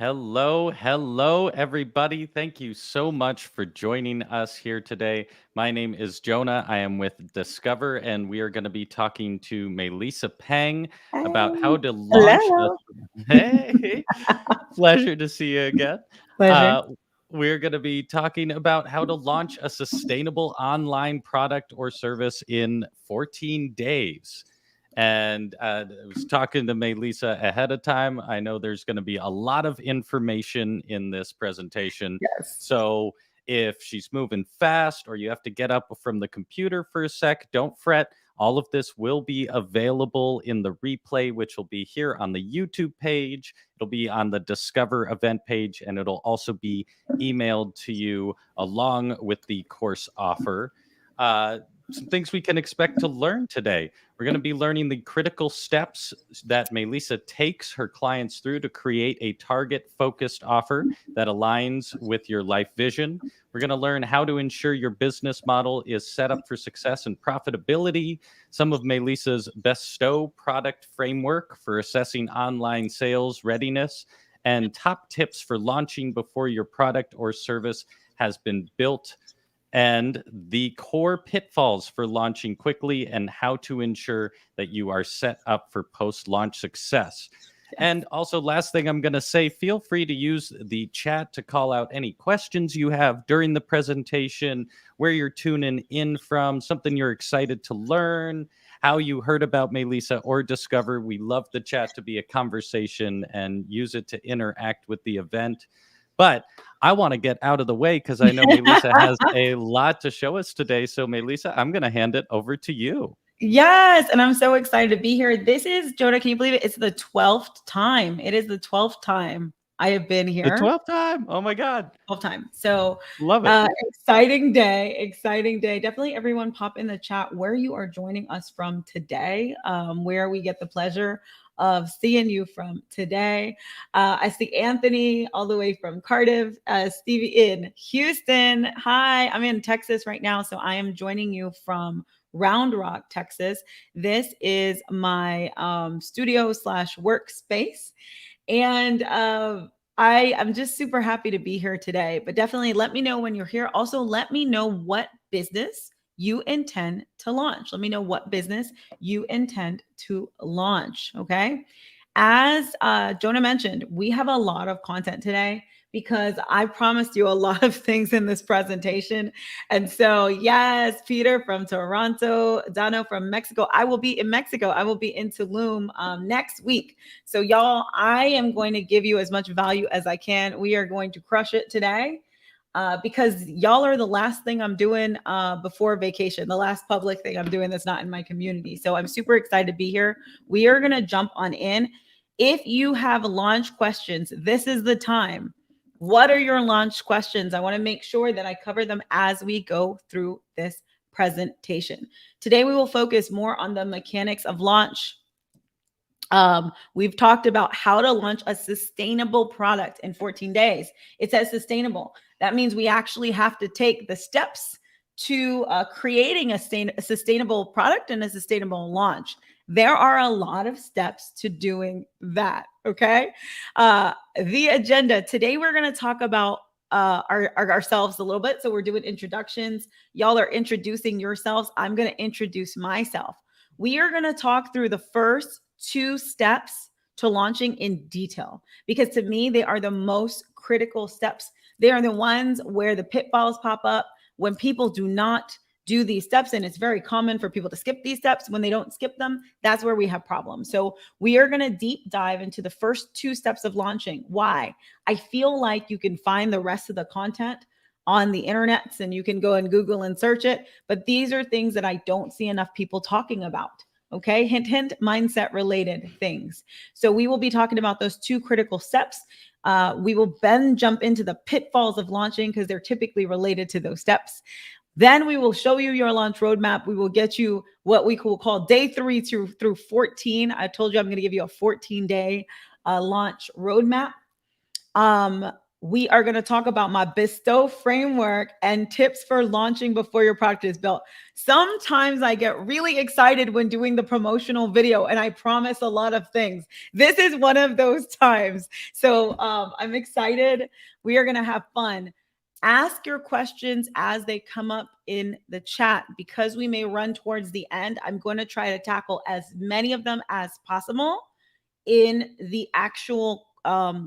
Hello, everybody. Thank you so much for joining us here today. My name is Jonah. I am with Discover, and we are going to be talking to Mélissa Peng about how Hey, to launch a. hello. Hey, pleasure to see you again. Pleasure. Uh, we're going to be talking about how to launch a sustainable online product or service in 14 days. And I was talking to Mélissa ahead of time. I know there's going to be a lot of information in this presentation. Yes. So if she's moving fast or you have to get up from the computer for a sec, don't fret. All of this will be available in the replay, which will be here on the YouTube page. It'll be on the Discover event page, and it'll also be emailed to you along with the course offer. Some things we can expect to learn today. We're going to be learning the critical steps that Mélissa takes her clients through to create a target-focused offer that aligns with your life vision. We're going to learn how to ensure your business model is set up for success and profitability, some of Melissa's bestow product framework for assessing online sales readiness, and top tips for launching before your product or service has been built, and the core pitfalls for launching quickly and how to ensure that you are set up for post-launch success. And also, last thing I'm going to say, feel free to use the chat to call out any questions you have during the presentation, where you're tuning in from, something you're excited to learn, how you heard about Mélissa or Discover. We love the chat to be a conversation and use it to interact with the event. But I want to get out of the way because I know Mélissa has a lot to show us today. So, Mélissa, I'm going to hand it over to you. Yes, and I'm so excited to be here. This is, Jonah, can you believe it? It's the 12th time. It is the 12th time I have been The here. 12th time. Oh, my God. 12th time. So Love it. exciting day. Exciting day. Definitely everyone pop in the chat where you are joining us from today, where we get the pleasure of seeing you from today. I see Anthony all the way from Cardiff, Stevie in Houston. Hi, I'm in Texas right now, so I am joining you from Round Rock, Texas. This is my studio slash workspace. And I'm just super happy to be here today. But definitely let me know when you're here. Also, let me know what business you intend to launch. Let me know what business you intend to launch. Okay. As Jonah mentioned, we have a lot of content today because I promised you a lot of things in this presentation. And so, yes, Peter from Toronto, Dano from Mexico. I will be in Mexico. I will be in Tulum next week. So, y'all, I am going to give you as much value as I can. We are going to crush it today. Because y'all are the last thing I'm doing before vacation, the last public thing I'm doing that's not in my community. So I'm super excited to be here. We are going to jump on in. If you have launch questions, this is the time. What are your launch questions? I want to make sure that I cover them as we go through this presentation. Today, we will focus more on the mechanics of launch. We've talked about how to launch a sustainable product in 14 days. It says sustainable. That means we actually have to take the steps to creating a sustainable product and a sustainable launch. There are a lot of steps to doing that. Okay. The agenda today, we're going to talk about ourselves a little bit. So we're doing introductions. Y'all are introducing yourselves. I'm going to introduce myself. We are going to talk through the first 2 steps to launching in detail, because to me, they are the most critical steps. They are the ones where the pitfalls pop up when people do not do these steps. And it's very common for people to skip these steps. When they don't skip them, that's where we have problems. So we are going to deep dive into the first 2 steps of launching. Why? I feel like you can find the rest of the content on the internets and you can go and Google and search it. But these are things that I don't see enough people talking about. Okay, hint, hint, mindset related things. So we will be talking about those 2 critical steps. We will then jump into the pitfalls of launching because they're typically related to those steps. Then we will show you your launch roadmap. We will get you what we will call day 3 through 14. I told you I'm going to give you a 14-day launch roadmap. we are going to talk about my bestow framework and tips for launching before your product is built. Sometimes I get really excited when doing the promotional video and I promise a lot of things. This is one of those times. So I'm excited. We are going to have fun. Ask your questions as they come up in the chat because we may run towards the end. I'm going to try to tackle as many of them as possible in the actual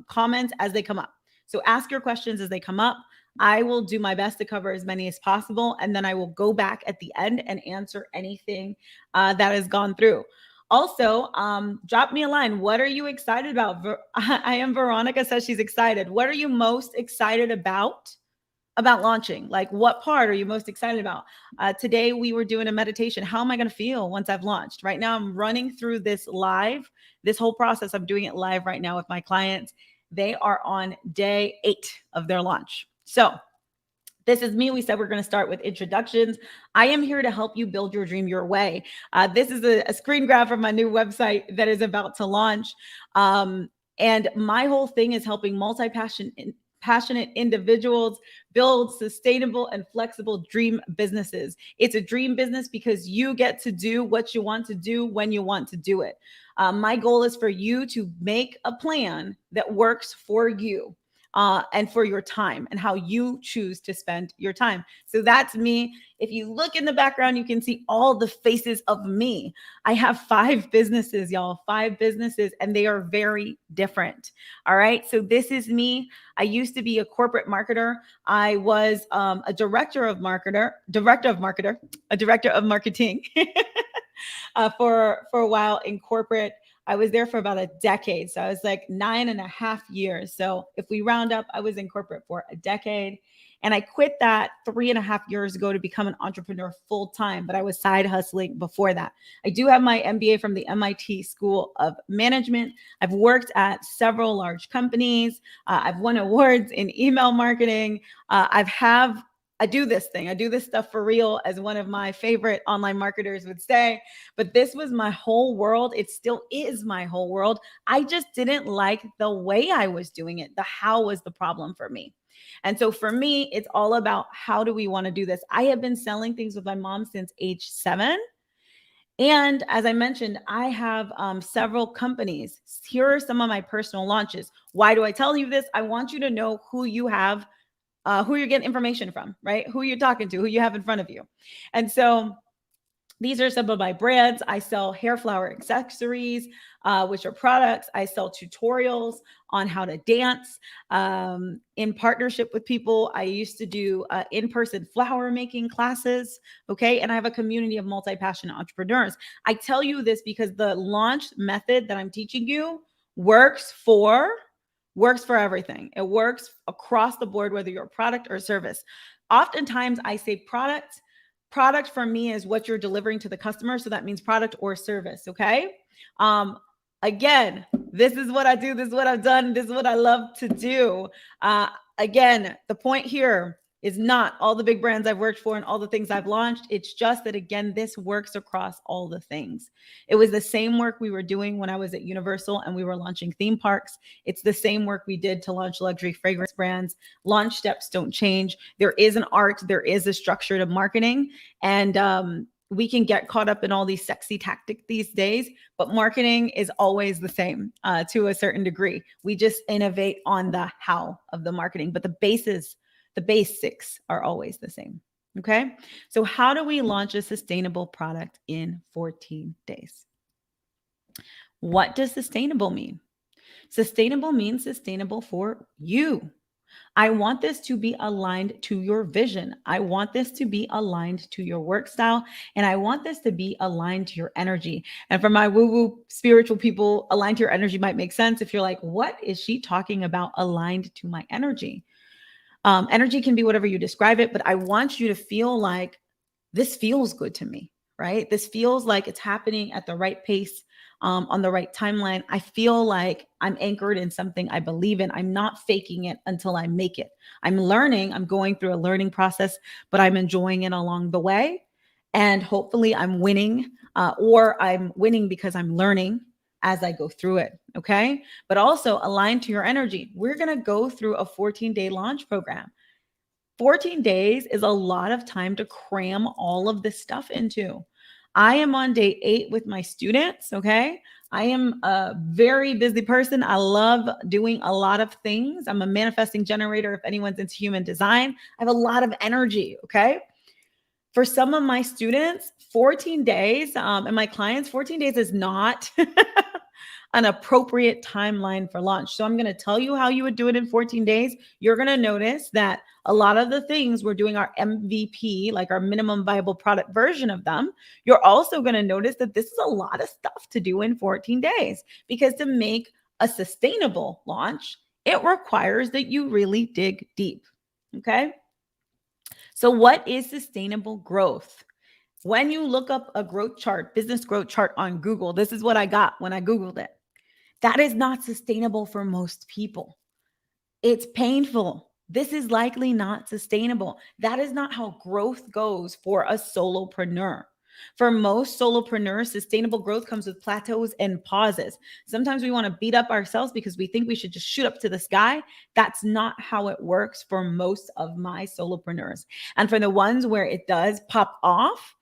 comments as they come up. So ask your questions as they come up. I will do my best to cover as many as possible. And then I will go back at the end and answer anything that has gone through. Also, drop me a line. What are you excited about? I am Veronica says she's excited. What are you most excited about launching? Like, what part are you most excited about? Today we were doing a meditation. How am I going to feel once I've launched? Right now I'm running through this live, this whole process. I'm doing it live right now with my clients. They are on day 8 of their launch. So this is me. We said we're going to start with introductions. I am here to help you build your dream your way. This is a screen grab from my new website that is about to launch. And my whole thing is helping passionate individuals build sustainable and flexible dream businesses. It's a dream business because you get to do what you want to do when you want to do it. My goal is for you to make a plan that works for you and for your time and how you choose to spend your time. So that's me. If you look in the background, you can see all the faces of me. I have 5 businesses, y'all, 5 businesses, and they are very different. All right. So this is me. I used to be a corporate marketer. I was a director of marketing for a while in corporate. I was there for about a decade. So I was like 9.5 years. So if we round up, I was in corporate for a decade. And I quit that 3.5 years ago to become an entrepreneur full time, but I was side hustling before that. I do have my MBA from the MIT School of Management. I've worked at several large companies. I've won awards in email marketing. I do this thing. I do this stuff for real, as one of my favorite online marketers would say. But this was my whole world. It still is my whole world. I just didn't like the way I was doing it. The how was the problem for me. And so for me, it's all about how do we want to do this? I have been selling things with my mom since age 7. And as I mentioned, I have several companies. Here are some of my personal launches. Why do I tell you this? I want you to know who you have, who you're getting information from, right? Who you're talking to, who you have in front of you. And so these are some of my brands. I sell hair flower accessories, which are products. I sell tutorials on how to dance in partnership with people. I used to do in-person flower making classes. Okay. And I have a community of multi-passionate entrepreneurs. I tell you this because the launch method that I'm teaching you works for everything. It works across the board, whether you're a product or a service. Oftentimes I say product for me is what you're delivering to the customer. So that means product or service. Okay. Again, this is what I do. This is what I've done. This is what I love to do. Again, the point here is not all the big brands I've worked for and all the things I've launched. It's just that, again, this works across all the things. It was the same work we were doing when I was at Universal and we were launching theme parks. It's the same work we did to launch luxury fragrance brands. Launch steps don't change. There is an art, there is a structure to marketing. And we can get caught up in all these sexy tactics these days, but marketing is always the same to a certain degree. We just innovate on the how of the marketing, but the basics are always the same. Okay. So how do we launch a sustainable product in 14 days? What does sustainable mean? Sustainable means sustainable for you. I want this to be aligned to your vision. I want this to be aligned to your work style. And I want this to be aligned to your energy. And for my woo-woo spiritual people, aligned to your energy might make sense if you're like, what is she talking about aligned to my energy? Energy can be whatever you describe it, but I want you to feel like this feels good to me, right? This feels like it's happening at the right pace, on the right timeline. I feel like I'm anchored in something I believe in. I'm not faking it until I make it. I'm learning. I'm going through a learning process, but I'm enjoying it along the way. And hopefully I'm winning, or I'm winning because I'm learning as I go through it. Okay. But also align to your energy. We're going to go through a 14-day launch program. 14 days is a lot of time to cram all of this stuff into. I am on day 8 with my students. Okay. I am a very busy person. I love doing a lot of things. I'm a manifesting generator. If anyone's into human design, I have a lot of energy. Okay. For some of my students, 14 days, and my clients, 14 days is not an appropriate timeline for launch. So I'm going to tell you how you would do it in 14 days. You're going to notice that a lot of the things we're doing our MVP, like our minimum viable product version of them. You're also going to notice that this is a lot of stuff to do in 14 days, because to make a sustainable launch, it requires that you really dig deep. Okay. So what is sustainable growth? When you look up a growth chart, business growth chart on Google, this is what I got when I Googled it. That is not sustainable for most people. It's painful. This is likely not sustainable. That is not how growth goes for a solopreneur. For most solopreneurs, sustainable growth comes with plateaus and pauses. Sometimes we want to beat up ourselves because we think we should just shoot up to the sky. That's not how it works for most of my solopreneurs. And for the ones where it does pop off,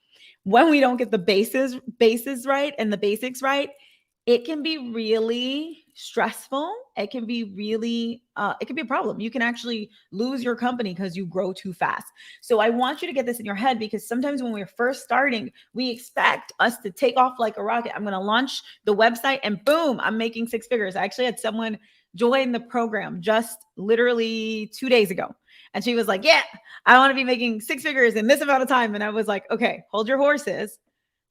when we don't get the bases right and the basics right, it can be really stressful. It can be it can be a problem. You can actually lose your company because you grow too fast. So I want you to get this in your head, because sometimes when we're first starting, we expect us to take off like a rocket. I'm going to launch the website and boom, I'm making 6 figures. I actually had someone join the program just literally 2 days ago. And she was like, yeah, I want to be making 6 figures in this amount of time. And I was like, okay, hold your horses.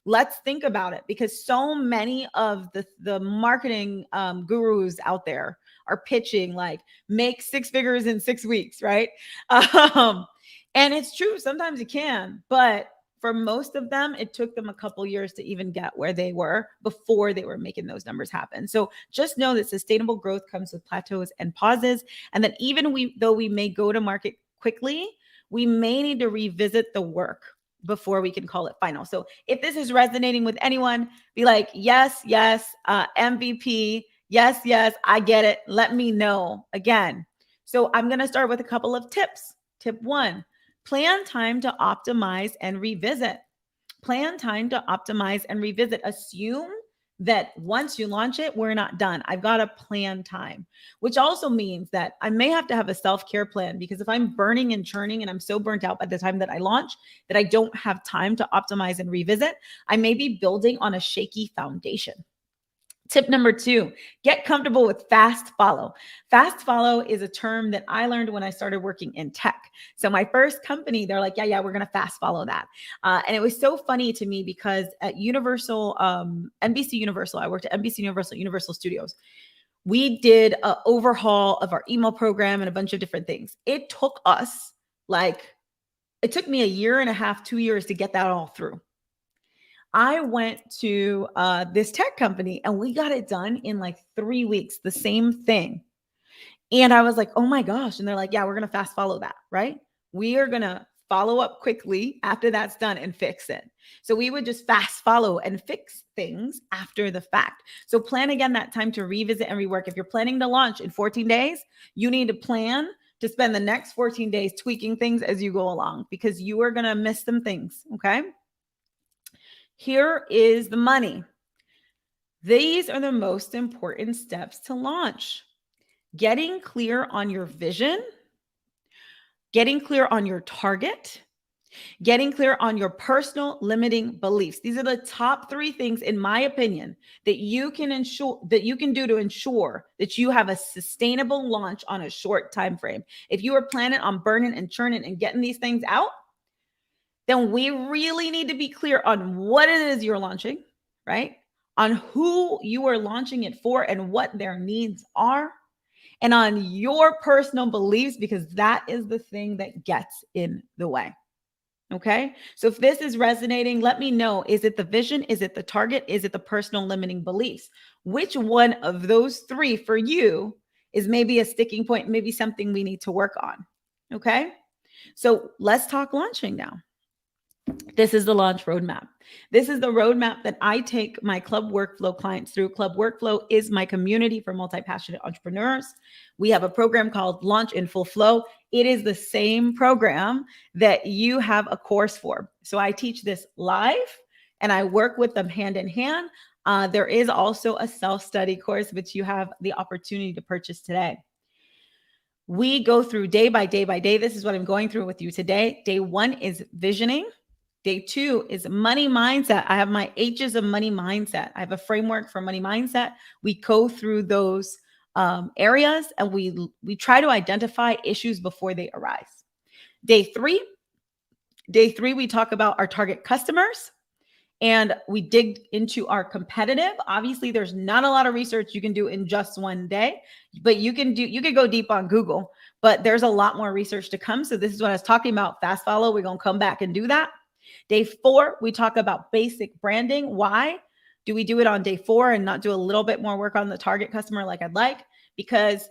Let's think about it, because so many of the marketing gurus out there are pitching like make 6 figures in 6 weeks, right? And it's true. Sometimes you can, but for most of them, it took them a couple years to even get where they were before they were making those numbers happen. So just know that sustainable growth comes with plateaus and pauses, and that even though we may go to market quickly, we may need to revisit the work before we can call it final. So if this is resonating with anyone, be like, yes, MVP. Yes, I get it. Let me know again. So I'm going to start with a couple of tips. Tip 1, plan time to optimize and revisit. Plan time to optimize and revisit. Assume that once you launch it, we're not done. I've got to plan time, which also means that I may have to have a self-care plan, because if I'm burning and churning and I'm so burnt out by the time that I launch that I don't have time to optimize and revisit, I may be building on a shaky foundation. Tip number 2, get comfortable with fast follow. Fast follow is a term that I learned when I started working in tech. So my first company, they're like, yeah, we're going to fast follow that. And it was so funny to me because at Universal, NBC Universal, I worked at NBC Universal Studios. We did an overhaul of our email program and a bunch of different things. It took me a year and a half, 2 years to get that all through. I went to this tech company and we got it done in like 3 weeks, the same thing. And I was like, oh my gosh. And they're like, yeah, we're going to fast follow that, right? We are going to follow up quickly after that's done and fix it. So we would just fast follow and fix things after the fact. So plan again that time to revisit and rework. If you're planning to launch in 14 days, you need to plan to spend the next 14 days tweaking things as you go along, because you are going to miss some things, okay? Here is the money. These are the most important steps to launch. Getting clear on your vision, getting clear on your target, getting clear on your personal limiting beliefs. These are the top 3 things, in my opinion, that you can do to ensure that you have a sustainable launch on a short time frame. If you are planning on burning and churning and getting these things out, then we really need to be clear on what it is you're launching, right? On who you are launching it for and what their needs are, and on your personal beliefs, because that is the thing that gets in the way. Okay. So if this is resonating, let me know. Is it the vision? Is it the target? Is it the personal limiting beliefs? Which one of those 3 for you is maybe a sticking point, maybe something we need to work on? Okay. So let's talk launching now. This is the launch roadmap. This is the roadmap that I take my Club Workflow clients through. Club Workflow is my community for multi-passionate entrepreneurs. We have a program called Launch in Full Flow. It is the same program that you have a course for. So I teach this live and I work with them hand in hand. There is also a self-study course, which you have the opportunity to purchase today. We go through day by day by day. This is what I'm going through with you today. Day 1 is visioning. Day 2 is money mindset. I have my H's of money mindset. I have a framework for money mindset. We go through those areas and we try to identify issues before they arise. Day 3, we talk about our target customers and we dig into our competitive. Obviously, there's not a lot of research you can do in just one day, but you can go deep on Google, but there's a lot more research to come. So this is what I was talking about. Fast follow. We're going to come back and do that. Day 4, we talk about basic branding. Why do we do it on day 4 and not do a little bit more work on the target customer like I'd like? Because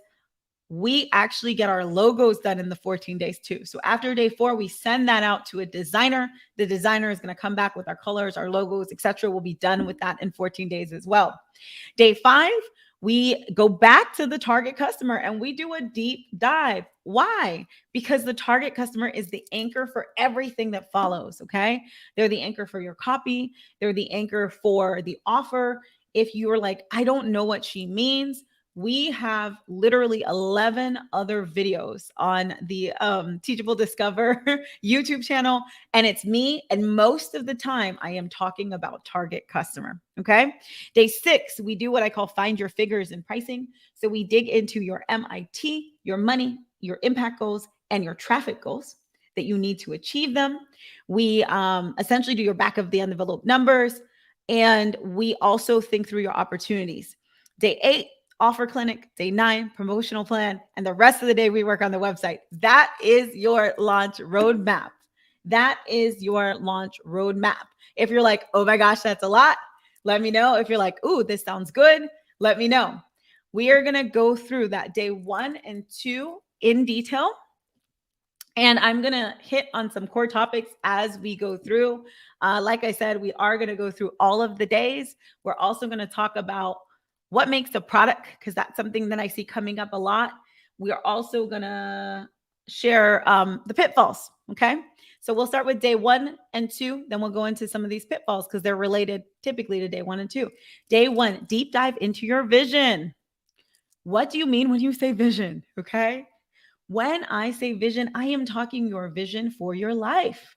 we actually get our logos done in the 14 days too. So after day 4, we send that out to a designer. The designer is going to come back with our colors, our logos, etc. We'll be done with that in 14 days as well. Day 5, we go back to the target customer and we do a deep dive. Why? Because the target customer is the anchor for everything that follows, okay? They're the anchor for your copy. They're the anchor for the offer. If you're like, I don't know what she means, we have literally 11 other videos on the Teachable Discover YouTube channel, and it's me. And most of the time I am talking about target customer. Okay. Day 6, we do what I call find your figures in pricing. So we dig into your MIT, your money, your impact goals, and your traffic goals that you need to achieve them. We essentially do your back of the envelope numbers, and we also think through your opportunities. Day 8, offer clinic. Day 9, promotional plan. And the rest of the day, we work on the website. That is your launch roadmap. That is your launch roadmap. If you're like, oh my gosh, that's a lot, let me know. If you're like, ooh, this sounds good, let me know. We are going to go through that day 1 and 2 in detail. And I'm going to hit on some core topics as we go through. Like I said, we are going to go through all of the days. We're also going to talk about what makes a product, because that's something that I see coming up a lot. We are also going to share the pitfalls. Okay. So we'll start with day 1 and 2. Then we'll go into some of these pitfalls because they're related typically to day 1 and 2. Day 1, deep dive into your vision. What do you mean when you say vision? Okay. When I say vision, I am talking your vision for your life.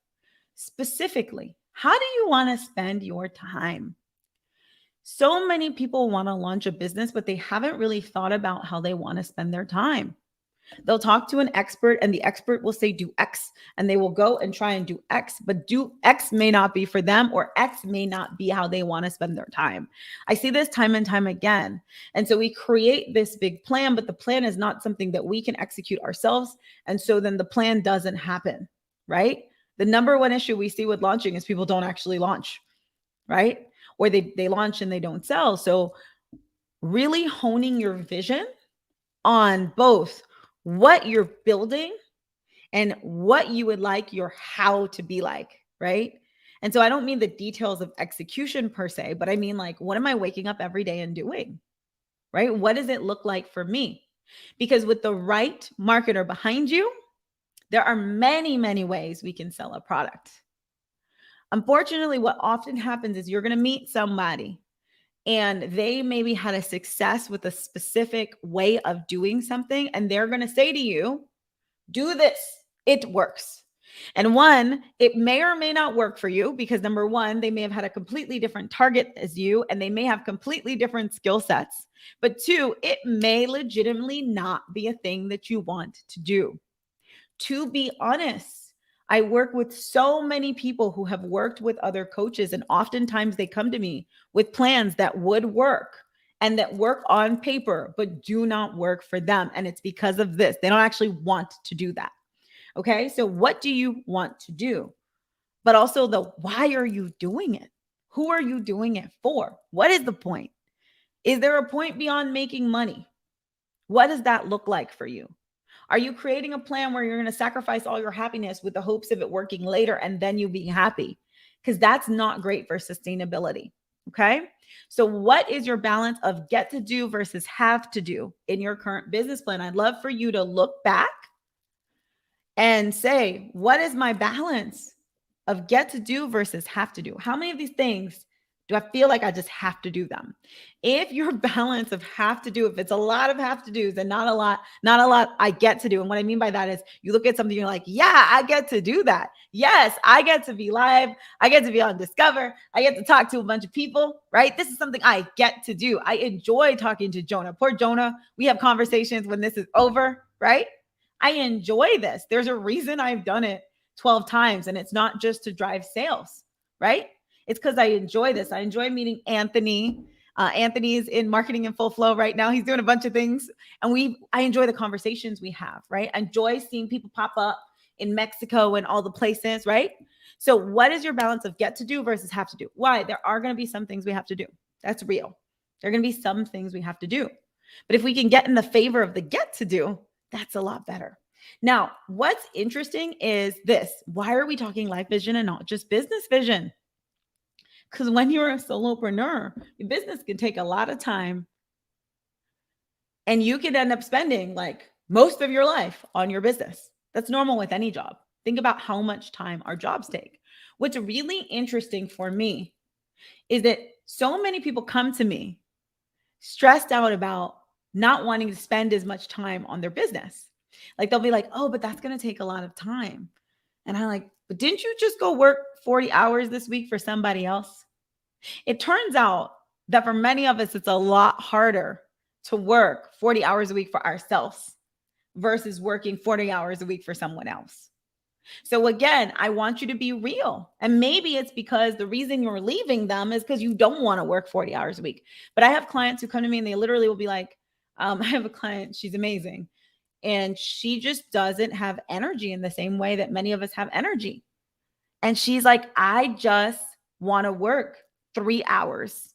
Specifically, how do you want to spend your time? So many people want to launch a business, but they haven't really thought about how they want to spend their time. They'll talk to an expert and the expert will say, do X, and they will go and try and do X, but do X may not be for them, or X may not be how they want to spend their time. I see this time and time again. And so we create this big plan, but the plan is not something that we can execute ourselves. And so then the plan doesn't happen, right? The number one issue we see with launching is people don't actually launch, right? Or they launch and they don't sell. So really honing your vision on both what you're building and what you would like your how to be like, right? And so I don't mean the details of execution per se, but I mean like, what am I waking up every day and doing, right? What does it look like for me? Because with the right marketer behind you, there are many, many ways we can sell a product. Unfortunately, what often happens is you're going to meet somebody and they maybe had a success with a specific way of doing something, and they're going to say to you, do this, it works. And one, it may or may not work for you because number one, they may have had a completely different target as you, and they may have completely different skill sets. But two, it may legitimately not be a thing that you want to do. To be honest, I work with so many people who have worked with other coaches, and oftentimes they come to me with plans that would work and that work on paper, but do not work for them. And it's because of this. They don't actually want to do that. Okay. So what do you want to do? But also why are you doing it? Who are you doing it for? What is the point? Is there a point beyond making money? What does that look like for you? Are you creating a plan where you're going to sacrifice all your happiness with the hopes of it working later and then you being happy? because that's not great for sustainability. Okay. So what is your balance of get to do versus have to do in your current business plan? I'd love for you to look back and say, what is my balance of get to do versus have to do? How many of these things do I feel like I just have to do them? If your balance of have to do, if it's a lot of have to do's and not a lot I get to do. And what I mean by that is you look at something, you're like, yeah, I get to do that. Yes, I get to be live. I get to be on Discover. I get to talk to a bunch of people, right? This is something I get to do. I enjoy talking to Jonah. Poor Jonah. We have conversations when this is over, right? I enjoy this. There's a reason I've done it 12 times, and it's not just to drive sales, right? It's because I enjoy this. I enjoy meeting Anthony. Anthony's in marketing in full flow right now. He's doing a bunch of things, and I enjoy the conversations we have, right? I enjoy seeing people pop up in Mexico and all the places, right? So what is your balance of get to do versus have to do? Why? There are going to be some things we have to do. That's real. There are going to be some things we have to do. But if we can get in the favor of the get to do, that's a lot better. Now, what's interesting is this. Why are we talking life vision and not just business vision? Because when you're a solopreneur, your business can take a lot of time, and you could end up spending like most of your life on your business. That's normal with any job. Think about how much time our jobs take. What's really interesting for me is that so many people come to me stressed out about not wanting to spend as much time on their business. Like they'll be like, oh, but that's going to take a lot of time. And I'm like, but didn't you just go work 40 hours this week for somebody else? It turns out that for many of us, it's a lot harder to work 40 hours a week for ourselves versus working 40 hours a week for someone else. So again, I want you to be real. And maybe it's because the reason you're leaving them is because you don't want to work 40 hours a week. But I have clients who come to me and they literally will be like, I have a client, she's amazing. And she just doesn't have energy in the same way that many of us have energy. And she's like, I just want to work 3 hours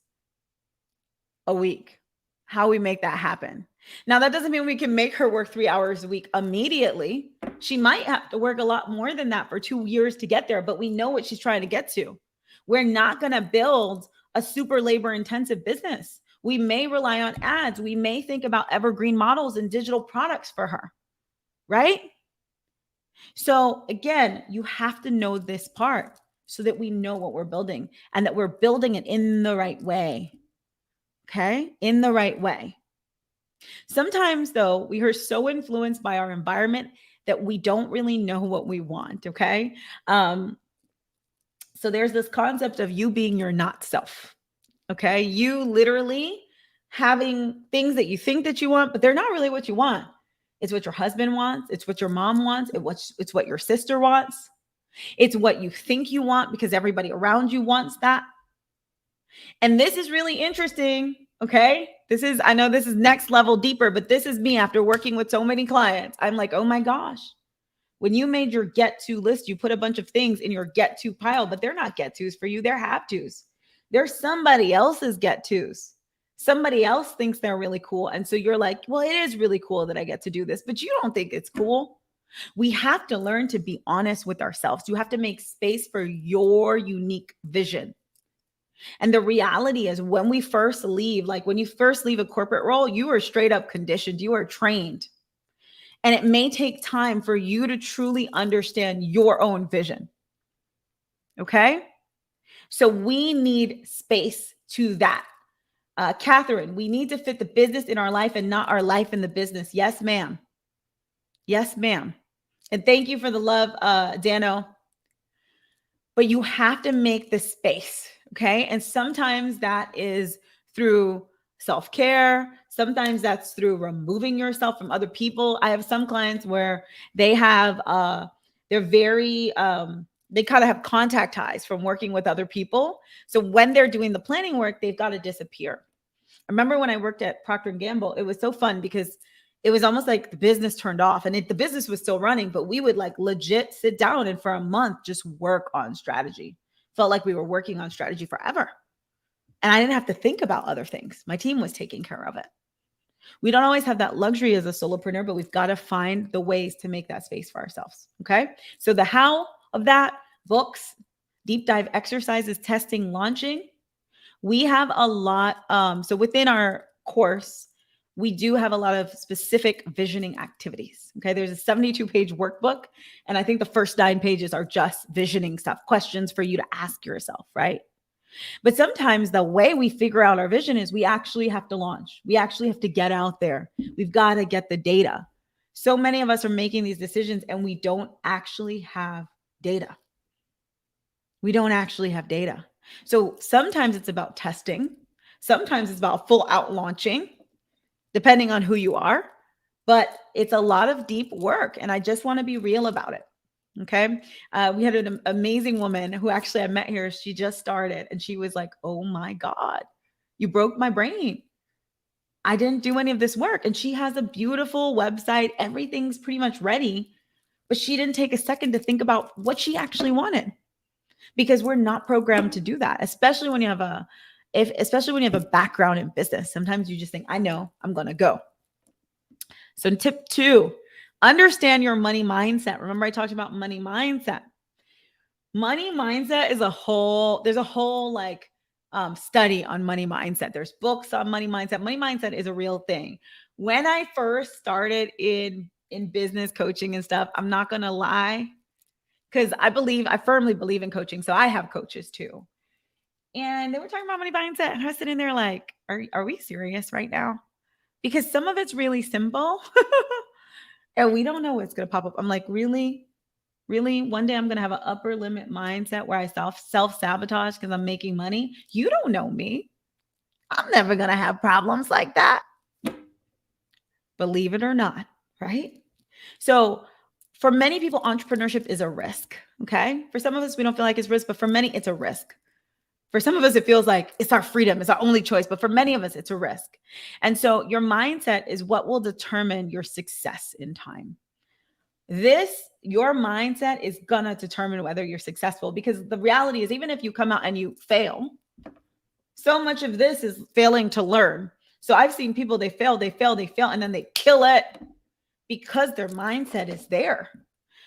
a week. How we make that happen? Now, that doesn't mean we can make her work 3 hours a week immediately. She might have to work a lot more than that for 2 years to get there, but we know what she's trying to get to. We're not going to build a super labor intensive business. We may rely on ads. We may think about evergreen models and digital products for her, right? So again, you have to know this part so that we know what we're building and that we're building it in the right way. Okay? In the right way. Sometimes though, we are so influenced by our environment that we don't really know what we want. Okay? So there's this concept of you being your not self. Okay? You literally having things that you think that you want, but they're not really what you want. It's what your husband wants. It's what your mom wants. It's what your sister wants. It's what you think you want because everybody around you wants that. And this is really interesting. Okay. I know this is next level deeper, but this is me after working with so many clients. I'm like, oh my gosh. When you made your get to list, you put a bunch of things in your get to pile, but they're not get tos for you. They're have tos. They're somebody else's get tos. Somebody else thinks they're really cool. And so you're like, well, it is really cool that I get to do this, but you don't think it's cool. We have to learn to be honest with ourselves. You have to make space for your unique vision. And the reality is when we first leave, like when you first leave a corporate role, you are straight up conditioned, you are trained. And it may take time for you to truly understand your own vision. Okay? So we need space to that. Catherine, we need to fit the business in our life and not our life in the business. Yes, ma'am. Yes, ma'am. And thank you for the love, Dano. But you have to make the space, okay? And sometimes that is through self-care. Sometimes that's through removing yourself from other people. I have some clients where they have, they're very, they kind of have contact ties from working with other people. So when they're doing the planning work, they've got to disappear. I remember when I worked at Procter & Gamble, it was so fun because it was almost like the business turned off and the business was still running, but we would like legit sit down and for a month just work on strategy. Felt like we were working on strategy forever. And I didn't have to think about other things. My team was taking care of it. We don't always have that luxury as a solopreneur, but we've got to find the ways to make that space for ourselves. Okay. So the how of that, books, deep dive exercises, testing, launching. We have a lot. So within our course, we do have a lot of specific visioning activities. Okay. There's a 72-page workbook. And I think the first 9 pages are just visioning stuff, questions for you to ask yourself, right? But sometimes the way we figure out our vision is we actually have to launch. We actually have to get out there. We've got to get the data. So many of us are making these decisions and we don't actually have data. We don't actually have data. So sometimes it's about testing. Sometimes it's about full out launching, depending on who you are. But it's a lot of deep work. And I just want to be real about it. Okay. We had an amazing woman who actually I met here. She just started and she was like, oh my God, you broke my brain. I didn't do any of this work. And she has a beautiful website. Everything's pretty much ready. But she didn't take a second to think about what she actually wanted, because we're not programmed to do that, especially when you have a background in business. Sometimes you just think, I know, I'm going to go. So tip 2, understand your money mindset. Remember I talked about money mindset. Money mindset is there's a whole study on money mindset. There's books on money mindset. Money mindset is a real thing. When I first started in business coaching and stuff, I'm not going to lie, because I firmly believe in coaching. So I have coaches too. And they were talking about money mindset. And I was sitting there like, are we serious right now? Because some of it's really simple and we don't know what's going to pop up. I'm like, really? One day I'm going to have an upper limit mindset where I self-sabotage because I'm making money. You don't know me. I'm never going to have problems like that. Believe it or not, right? So for many people, entrepreneurship is a risk, okay? For some of us, we don't feel like it's risk, but for many, it's a risk. For some of us, it feels like it's our freedom, it's our only choice, but for many of us, it's a risk. And so your mindset is what will determine your success in time. Your mindset is gonna determine whether you're successful, because the reality is, even if you come out and you fail, so much of this is failing to learn. So I've seen people, they fail, and then they kill it because their mindset is there.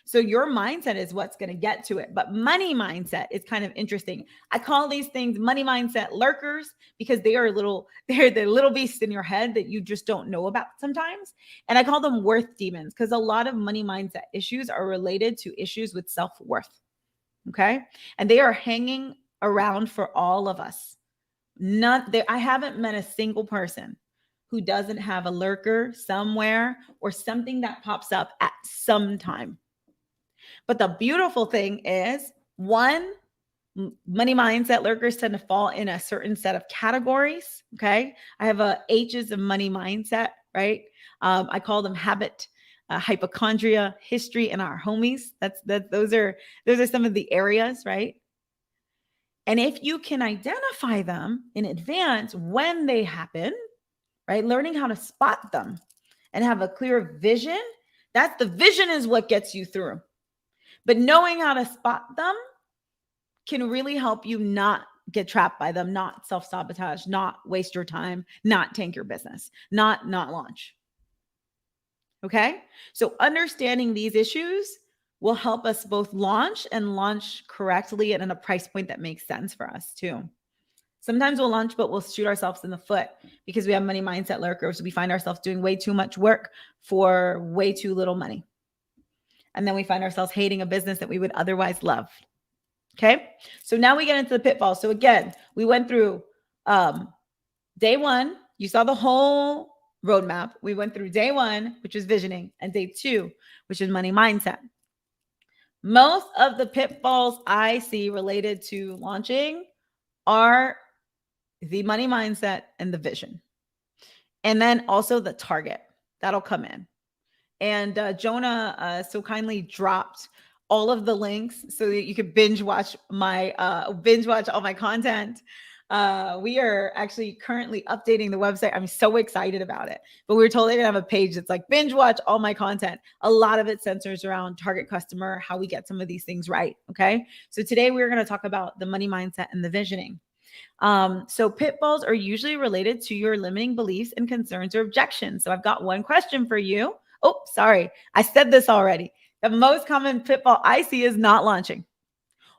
So your mindset is what's going to get to it. But money mindset is kind of interesting. I call these things money mindset lurkers, because they're the little beasts in your head that you just don't know about sometimes. And I call them worth demons, because a lot of money mindset issues are related to issues with self-worth. Okay. And they are hanging around for all of us. I haven't met a single person who doesn't have a lurker somewhere or something that pops up at some time. But the beautiful thing is, one, money mindset lurkers tend to fall in a certain set of categories. Okay. I have H's of money mindset, right? I call them habit, hypochondria, history, and our homies. Those are some of the areas, right? And if you can identify them in advance when they happen, right? Learning how to spot them and have a clear vision. The vision is what gets you through. But knowing how to spot them can really help you not get trapped by them, not self-sabotage, not waste your time, not tank your business, not launch. Okay? So understanding these issues will help us both launch and launch correctly and at a price point that makes sense for us too. Sometimes we'll launch, but we'll shoot ourselves in the foot because we have money mindset lurkers. We find ourselves doing way too much work for way too little money. And then we find ourselves hating a business that we would otherwise love. Okay. So now we get into the pitfalls. So again, we went through day 1. You saw the whole roadmap. We went through day 1, which is visioning, and day 2, which is money mindset. Most of the pitfalls I see related to launching are the money mindset and the vision. And then also the target that'll come in. And Jonah so kindly dropped all of the links so that you could binge watch all my content. We are actually currently updating the website. I'm so excited about it. But we're totally gonna have a page that's like binge watch all my content. A lot of it centers around target customer, how we get some of these things right. Okay. So today we're going to talk about the money mindset and the visioning. So pitfalls are usually related to your limiting beliefs and concerns or objections. So I've got one question for you. Oh, sorry. I said this already. The most common pitfall I see is not launching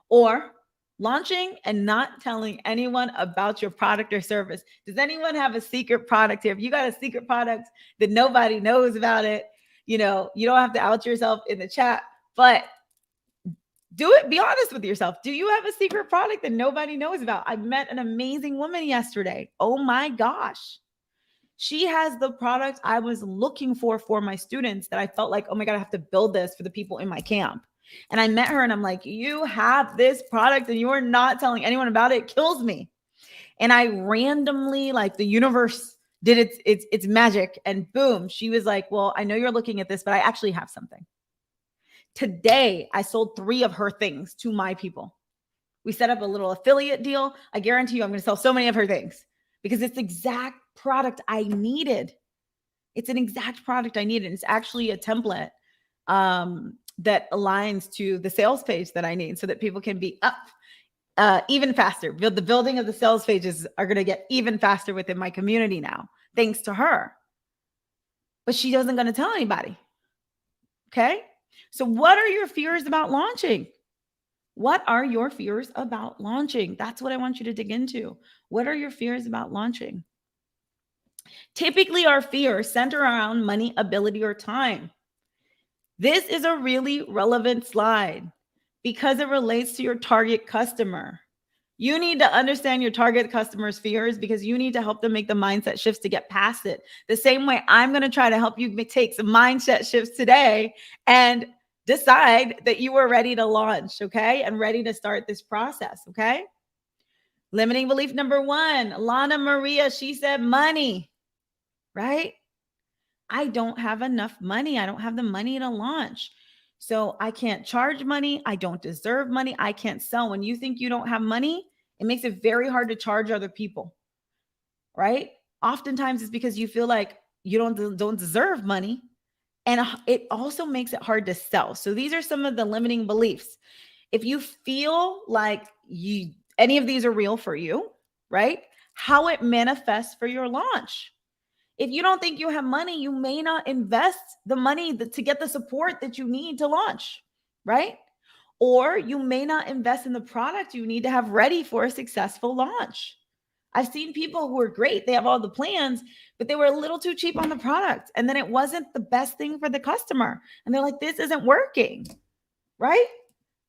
or Launching and not telling anyone about your product or service. Does anyone have a secret product here? If you got a secret product that nobody knows about it, you don't have to out yourself in the chat, but do it. Be honest with yourself. Do you have a secret product that nobody knows about? I met an amazing woman yesterday. Oh my gosh. She has the product I was looking for my students that I felt like, oh my God, I have to build this for the people in my camp. And I met her and I'm like, you have this product and you are not telling anyone about it. It kills me. And I randomly, like, the universe did its magic, and boom, she was like, well, I know you're looking at this, but I actually have something. Today, I sold 3 of her things to my people. We set up a little affiliate deal. I guarantee you I'm going to sell so many of her things because it's the exact product I needed. It's an exact product I needed. It's actually a template that aligns to the sales page that I need so that people can be up even faster. The building of the sales pages are going to get even faster within my community now, thanks to her. But she doesn't going to tell anybody. Okay. So what are your fears about launching? What are your fears about launching? That's what I want you to dig into. What are your fears about launching? Typically, our fears center around money, ability, or time. This is a really relevant slide because it relates to your target customer. You need to understand your target customer's fears because you need to help them make the mindset shifts to get past it. The same way I'm going to try to help you take some mindset shifts today and decide that you are ready to launch, okay? And ready to start this process, okay? Limiting belief number 1, Lana Maria, she said money, right? I don't have enough money. I don't have the money to launch. So I can't charge money. I don't deserve money. I can't sell. When you think you don't have money, it makes it very hard to charge other people, right? Oftentimes it's because you feel like you don't deserve money. And it also makes it hard to sell. So these are some of the limiting beliefs. If you feel like any of these are real for you, right? How it manifests for your launch. If you don't think you have money, you may not invest the money to get the support that you need to launch, right? Or you may not invest in the product you need to have ready for a successful launch. I've seen people who are great. They have all the plans, but they were a little too cheap on the product. And then it wasn't the best thing for the customer. And they're like, this isn't working, right?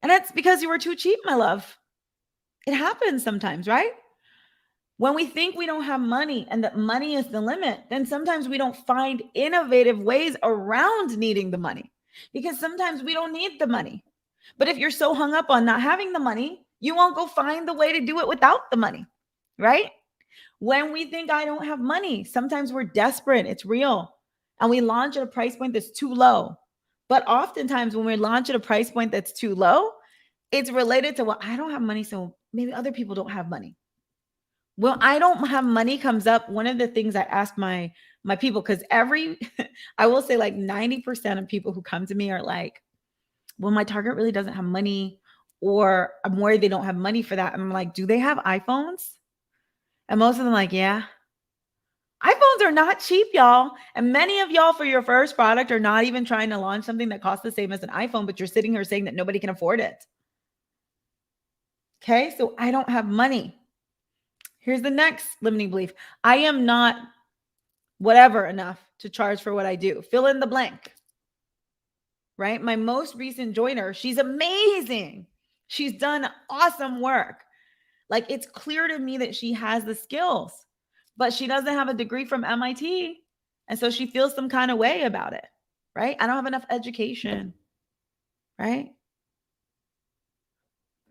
And that's because you were too cheap, my love. It happens sometimes, right? When we think we don't have money and that money is the limit, then sometimes we don't find innovative ways around needing the money because sometimes we don't need the money. But if you're so hung up on not having the money, you won't go find the way to do it without the money, right? When we think I don't have money, sometimes we're desperate. It's real. And we launch at a price point that's too low. But oftentimes when we launch at a price point that's too low, it's related to, well, I don't have money, so maybe other people don't have money. Well, I don't have money comes up. One of the things I ask my people, because I will say like 90% of people who come to me are like, well, my target really doesn't have money, or I'm worried they don't have money for that. And I'm like, do they have iPhones? And most of them like, yeah. iPhones are not cheap, y'all. And many of y'all for your first product are not even trying to launch something that costs the same as an iPhone, but you're sitting here saying that nobody can afford it. Okay, so I don't have money. Here's the next limiting belief. I am not whatever enough to charge for what I do. Fill in the blank. Right? My most recent joiner, she's amazing. She's done awesome work. Like, it's clear to me that she has the skills, but she doesn't have a degree from MIT. And so she feels some kind of way about it, right? I don't have enough education, right?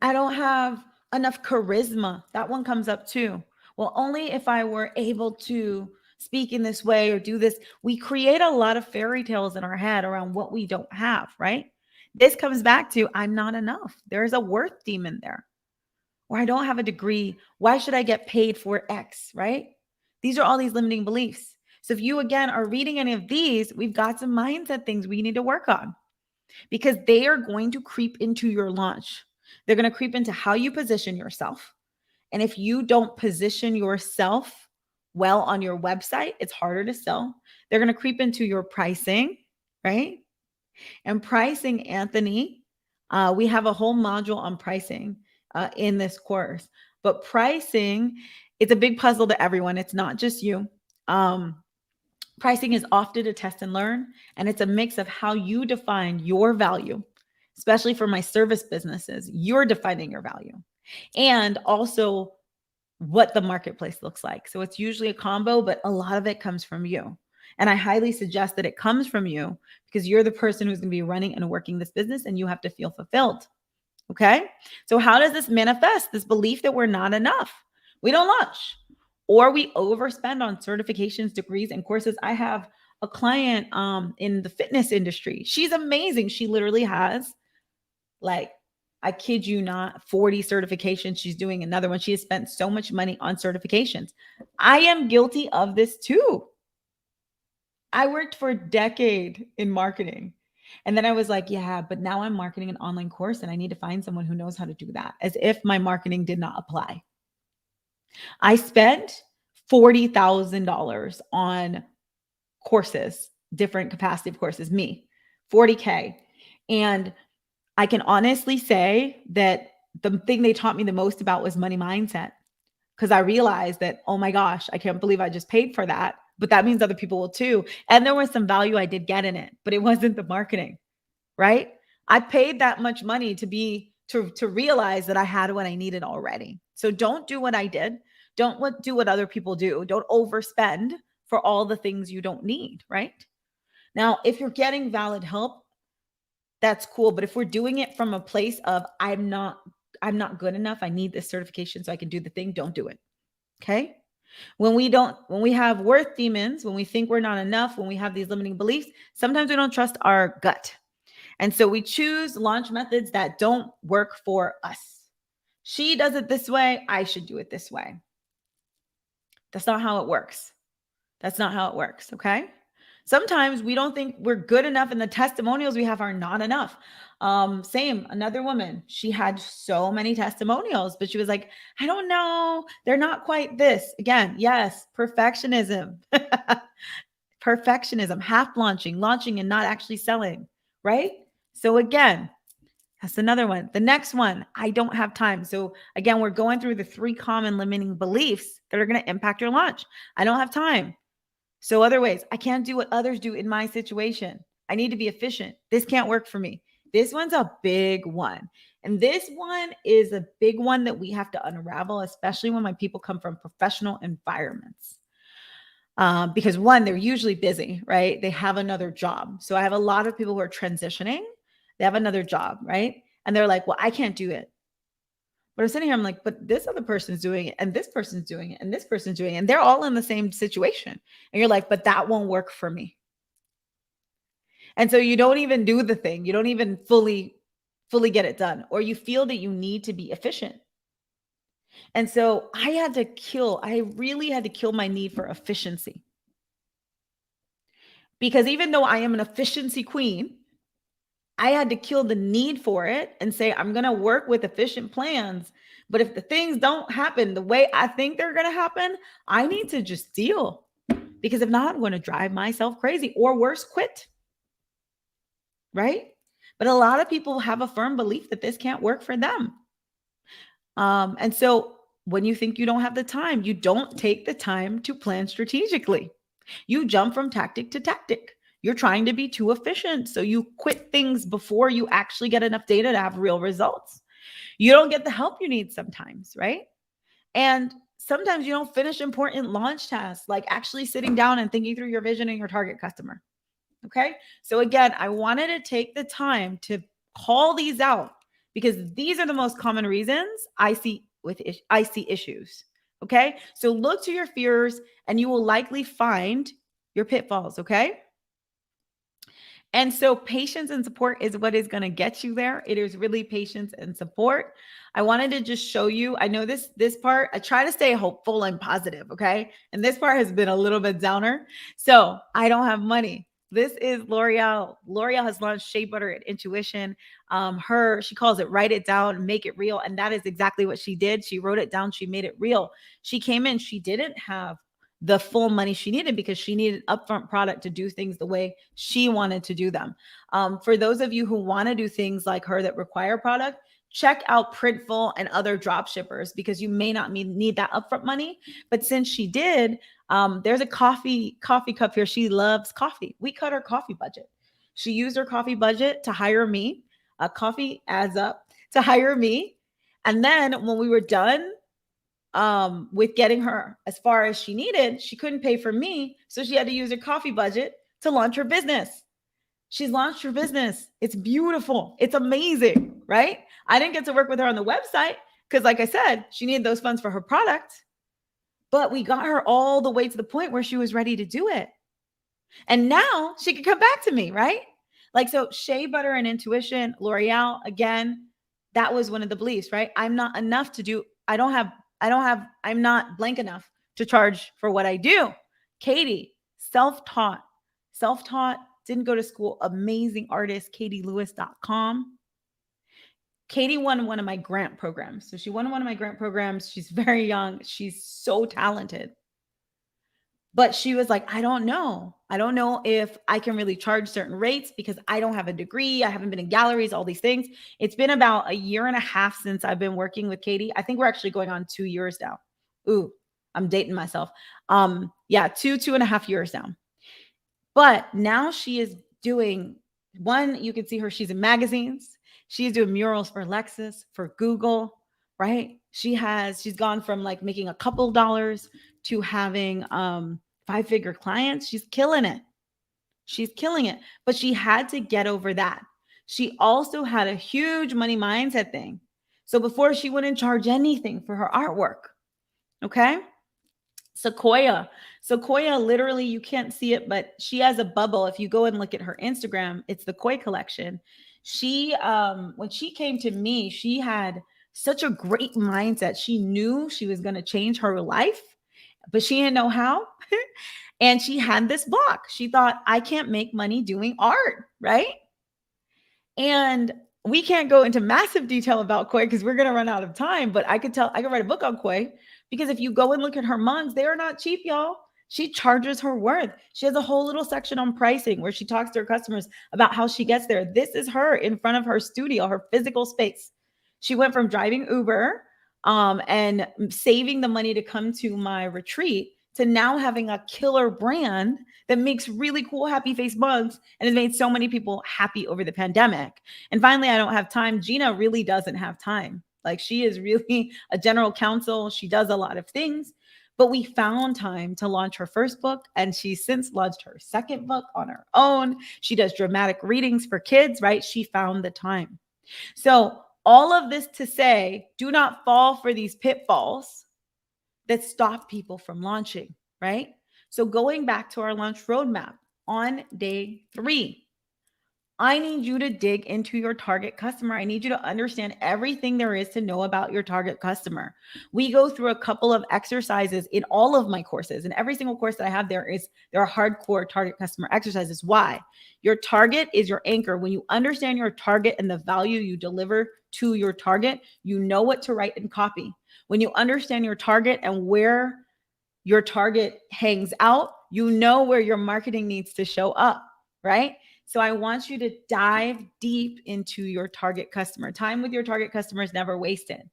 I don't have enough charisma. That one comes up too. Well, only if I were able to speak in this way or do this. We create a lot of fairy tales in our head around what we don't have, right? This comes back to, I'm not enough. There's a worth demon there. Or I don't have a degree. Why should I get paid for X, right? These are all these limiting beliefs. So if you, again, are reading any of these, we've got some mindset things we need to work on because they are going to creep into your launch. They're going to creep into how you position yourself. And if you don't position yourself well on your website, it's harder to sell. They're going to creep into your pricing, right? And pricing, Anthony, we have a whole module on pricing. in this course. But pricing, it's a big puzzle to everyone. It's not just you. Pricing is often a test and learn, and it's a mix of how you define your value, especially for my service businesses. You're defining your value, and also what the marketplace looks like. So it's usually a combo, but a lot of it comes from you. And I highly suggest that it comes from you because you're the person who's going to be running and working this business, and you have to feel fulfilled. Okay. So how does this manifest? This belief that we're not enough. We don't launch, or we overspend on certifications, degrees, and courses. I have a client in the fitness industry. She's amazing. She literally has, like, I kid you not, 40 certifications. She's doing another one. She has spent so much money on certifications. I am guilty of this too. I worked for a decade in marketing. And then I was like, yeah, but now I'm marketing an online course and I need to find someone who knows how to do that, as if my marketing did not apply. I spent $40,000 on courses, different capacity of courses, me, 40K. And I can honestly say that the thing they taught me the most about was money mindset, because I realized that, oh my gosh, I can't believe I just paid for that. But that means other people will too. And there was some value I did get in it, but it wasn't the marketing, right? I paid that much money to realize that I had what I needed already. So don't do what I did. Don't do what other people do. Don't overspend for all the things you don't need, right? Now, if you're getting valid help, that's cool. But if we're doing it from a place of I'm not good enough, I need this certification so I can do the thing, don't do it. Okay? When we have worth demons, when we think we're not enough, when we have these limiting beliefs, sometimes we don't trust our gut. And so we choose launch methods that don't work for us. She does it this way, I should do it this way. That's not how it works. That's not how it works, okay? Sometimes we don't think we're good enough, and the testimonials we have are not enough. Same, another woman, she had so many testimonials, but she was like, I don't know, they're not quite this. Again, yes, perfectionism. Perfectionism, half launching and not actually selling, right? So again, that's another one. The next one, I don't have time. So again, we're going through the 3 common limiting beliefs that are going to impact your launch. I don't have time. So other ways, I can't do what others do in my situation. I need to be efficient. This can't work for me. This one's a big one. And this one is a big one that we have to unravel, especially when my people come from professional environments. Because one, they're usually busy, right? They have another job. So I have a lot of people who are transitioning. They have another job, right? And they're like, well, I can't do it. But I'm sitting here, I'm like, but this other person's doing it, and this person's doing it, and this person's doing it, and they're all in the same situation. And you're like, but that won't work for me. And so you don't even do the thing. You don't even fully get it done, or you feel that you need to be efficient. And so I really had to kill my need for efficiency. Because even though I am an efficiency queen, I had to kill the need for it and say, I'm going to work with efficient plans. But if the things don't happen the way I think they're going to happen, I need to just deal. Because if not, I'm going to drive myself crazy, or worse, quit. Right? But a lot of people have a firm belief that this can't work for them. And so when you think you don't have the time, you don't take the time to plan strategically. You jump from tactic to tactic. You're trying to be too efficient. So you quit things before you actually get enough data to have real results. You don't get the help you need sometimes, right? And sometimes you don't finish important launch tasks, like actually sitting down and thinking through your vision and your target customer. Okay. So again, I wanted to take the time to call these out because these are the most common reasons I see issues. Okay. So look to your fears and you will likely find your pitfalls. Okay. And so patience and support is what is going to get you there. It is really patience and support. I wanted to just show you, I know this part, I try to stay hopeful and positive, okay? And this part has been a little bit downer. So I don't have money. This is L'Oreal. L'Oreal has launched Shea Butter and Intuition. She calls it write it down, make it real. And that is exactly what she did. She wrote it down. She made it real. She came in, she didn't have the full money she needed because she needed upfront product to do things the way she wanted to do them. For those of you who want to do things like her that require product, check out Printful and other drop shippers because you may not need that upfront money. But since she did, there's a coffee cup here. She loves coffee. We cut her coffee budget. She used her coffee budget to hire me. Coffee adds up to hire me. And then when we were done with getting her as far as she needed, she couldn't pay for me. So she had to use her coffee budget to launch her business. She's launched her business. It's beautiful. It's amazing, right? I didn't get to work with her on the website because, like I said, she needed those funds for her product. But we got her all the way to the point where she was ready to do it. And now she can come back to me, right? Like, so Shea Butter and Intuition, L'Oreal, again, that was one of the beliefs, right? I'm not enough to do, I'm not blank enough to charge for what I do. Katie, self-taught, didn't go to school, amazing artist, katielewis.com. Katie won one of my grant programs. So she won one of my grant programs. She's very young. She's so talented. But she was like, I don't know. I don't know if I can really charge certain rates because I don't have a degree. I haven't been in galleries, all these things. It's been about 1.5 years since I've been working with Katie. I think we're actually going on 2 years now. Ooh, I'm dating myself. 2.5 years now. But now she is doing one, you can see her, she's in magazines. She's doing murals for Lexus, for Google, right? She's gone from like making a couple dollars to having 5-figure clients. She's killing it. But she had to get over that. She also had a huge money mindset thing. So before, she wouldn't charge anything for her artwork. Okay. Sequoia, literally, you can't see it, but she has a bubble. If you go and look at her Instagram, it's the Koi collection. She, when she came to me, she had such a great mindset. She knew she was going to change her life, but she didn't know how. And she had this block. She thought, I can't make money doing art, right? And we can't go into massive detail about Koi because we're going to run out of time, but I could write a book on Koi because if you go and look at her mugs, they are not cheap, y'all. She charges her worth. She has a whole little section on pricing where she talks to her customers about how she gets there. This is her in front of her studio, her physical space. She went from driving Uber and saving the money to come to my retreat to now having a killer brand that makes really cool happy face mugs and has made so many people happy over the pandemic. And finally, I don't have time. Gina really doesn't have time. Like, she is really a general counsel. She does a lot of things, but we found time to launch her first book. And she's since launched her second book on her own. She does dramatic readings for kids, right? She found the time. So all of this to say, do not fall for these pitfalls that stop people from launching, right? So going back to our launch roadmap on day 3, I need you to dig into your target customer. I need you to understand everything there is to know about your target customer. We go through a couple of exercises in all of my courses, and every single course that I have there are hardcore target customer exercises. Why? Your target is your anchor. When you understand your target and the value you deliver to your target, you know what to write and copy. When you understand your target and where your target hangs out, you know where your marketing needs to show up, right? So I want you to dive deep into your target customer. Time with your target customer is never wasted.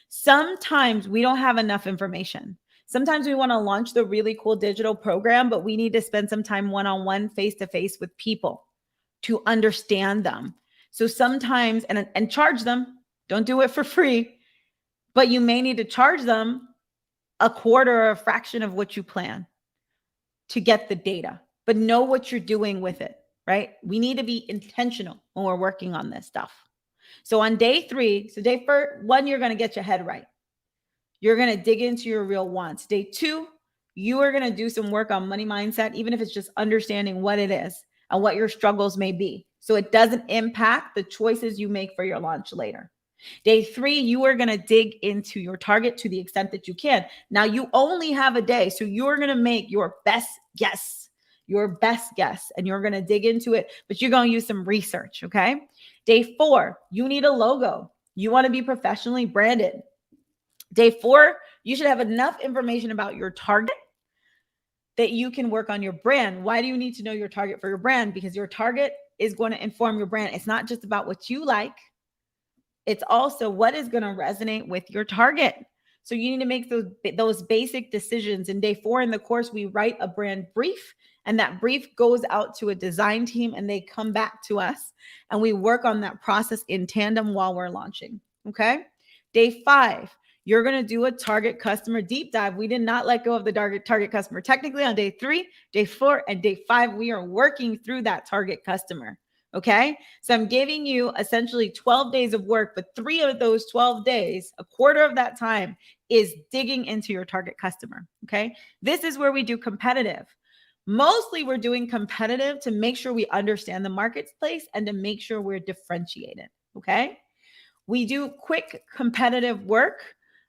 Sometimes we don't have enough information. Sometimes we want to launch the really cool digital program, but we need to spend some time one-on-one, face-to-face with people to understand them. So sometimes, and charge them, don't do it for free, but you may need to charge them a quarter or a fraction of what you plan to get the data, but know what you're doing with it. Right? We need to be intentional when we're working on this stuff. So on day 3, so day 1, you're going to get your head right. You're going to dig into your real wants. Day 2, you are going to do some work on money mindset, even if it's just understanding what it is and what your struggles may be, so it doesn't impact the choices you make for your launch later. Day 3, you are going to dig into your target to the extent that you can. Now, you only have a day, so you're going to make your best guess, and you're going to dig into it, but you're going to use some research. Okay. Day 4, you need a logo. You want to be professionally branded. Day 4, you should have enough information about your target that you can work on your brand. Why do you need to know your target for your brand? Because your target is going to inform your brand. It's not just about what you like, It's also what is going to resonate with your target. So you need to make those basic decisions. In day 4 in the course, we write a brand brief, and that brief goes out to a design team, and they come back to us, and we work on that process in tandem while we're launching. Okay. Day 5, you're going to do a target customer deep dive. We did not let go of the target customer. Technically on day 3, day 4, and day 5, we are working through that target customer. Okay. So I'm giving you essentially 12 days of work, but 3 of those 12 days, a quarter of that time, is digging into your target customer. Okay. This is where we do competitive. Mostly we're doing competitive to make sure we understand the marketplace and to make sure we're differentiated. Okay. We do quick competitive work.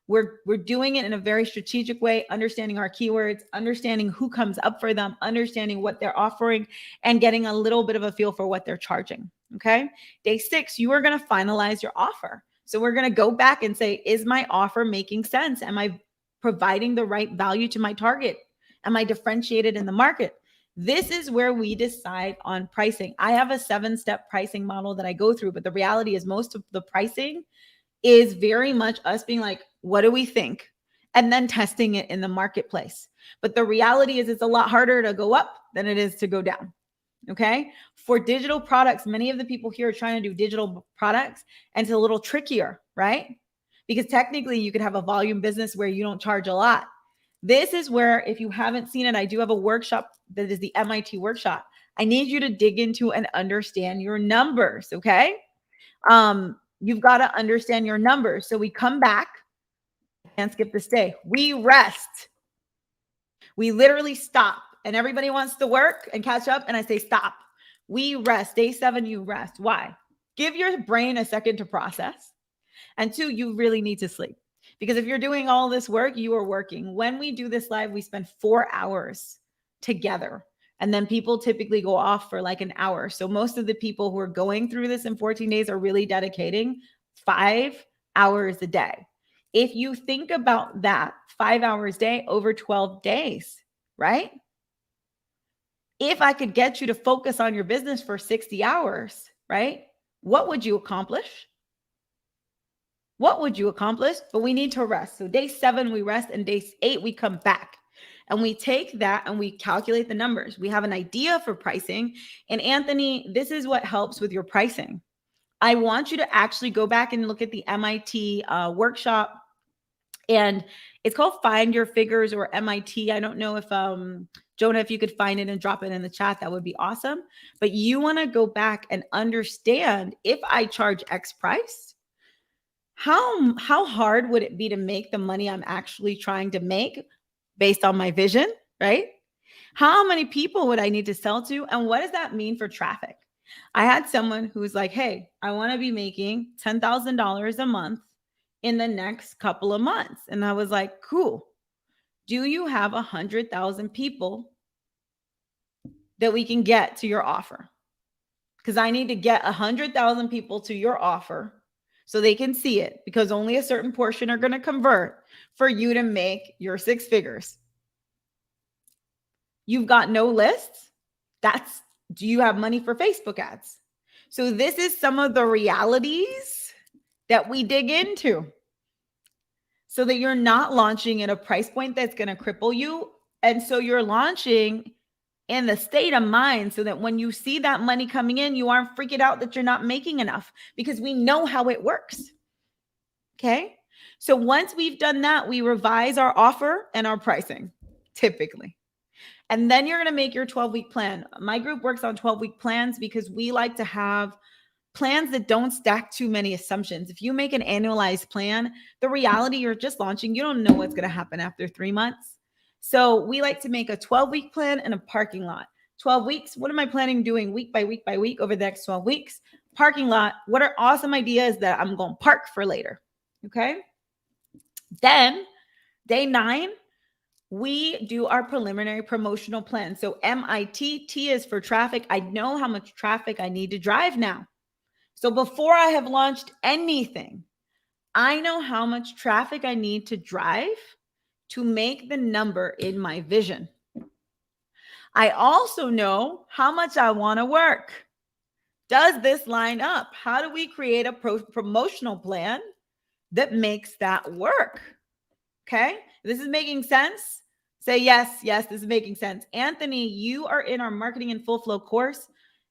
We're doing it in a very strategic way, understanding our keywords, understanding who comes up for them, understanding what they're offering, and getting a little bit of a feel for what they're charging. Okay. Day 6, you are going to finalize your offer. So we're going to go back and say, is my offer making sense? Am I providing the right value to my target? Am I differentiated in the market? This is where we decide on pricing. I have a 7-step pricing model that I go through, but the reality is most of the pricing is very much us being like, what do we think? And then testing it in the marketplace. But the reality is it's a lot harder to go up than it is to go down. Okay. For digital products, many of the people here are trying to do digital products, and it's a little trickier, right? Because technically you could have a volume business where you don't charge a lot. This is where, if you haven't seen it, I do have a workshop that is the MIT workshop. I need you to dig into and understand your numbers. Okay. You've got to understand your numbers. So we come back. Can't skip this day. We rest. We literally stop, and everybody wants to work and catch up. And I say, stop. We rest. Day 7, you rest. Why? Give your brain a second to process. And 2, you really need to sleep, because if you're doing all this work, you are working. When we do this live, we spend 4 hours together. And then people typically go off for like an hour. So most of the people who are going through this in 14 days are really dedicating 5 hours a day. If you think about that, 5 hours a day over 12 days, right? If I could get you to focus on your business for 60 hours, right? What would you accomplish? What would you accomplish? But we need to rest. So day 7, we rest, and day 8, we come back. And we take that and we calculate the numbers. We have an idea for pricing. And Anthony, this is what helps with your pricing. I want you to actually go back and look at the MIT workshop. And it's called Find Your Figures, or MIT. I don't know if, Jonah, if you could find it and drop it in the chat, that would be awesome. But you want to go back and understand, if I charge X price, how hard would it be to make the money I'm actually trying to make based on my vision, right? How many people would I need to sell to? And what does that mean for traffic? I had someone who was like, hey, I want to be making $10,000 a month in the next couple of months. And I was like, cool. Do you have 100,000 people that we can get to your offer? Because I need to get 100,000 people to your offer so they can see it, because only a certain portion are going to convert for you to make your 6 figures. You've got no lists. Do you have money for Facebook ads? So this is some of the realities that we dig into, so that you're not launching at a price point that's going to cripple you. And so you're launching in the state of mind so that when you see that money coming in, you aren't freaking out that you're not making enough, because we know how it works. Okay. So once we've done that, we revise our offer and our pricing typically. And then you're going to make your 12-week plan. My group works on 12-week plans because we like to have plans that don't stack too many assumptions. If you make an annualized plan, the reality, you're just launching, you don't know what's going to happen after 3 months. So we like to make a 12-week plan and a parking lot. 12 weeks, what am I planning doing week by week by week over the next 12 weeks? Parking lot, what are awesome ideas that I'm going to park for later? Okay. Then day 9, we do our preliminary promotional plan. So MIT, T is for traffic. I know how much traffic I need to drive now. So before I have launched anything, I know how much traffic I need to drive to make the number in my vision. I also know how much I want to work. Does this line up? How do we create a promotional plan that makes that work? Okay. This is making sense. Say yes, yes, this is making sense. Anthony, you are in our marketing in full flow course.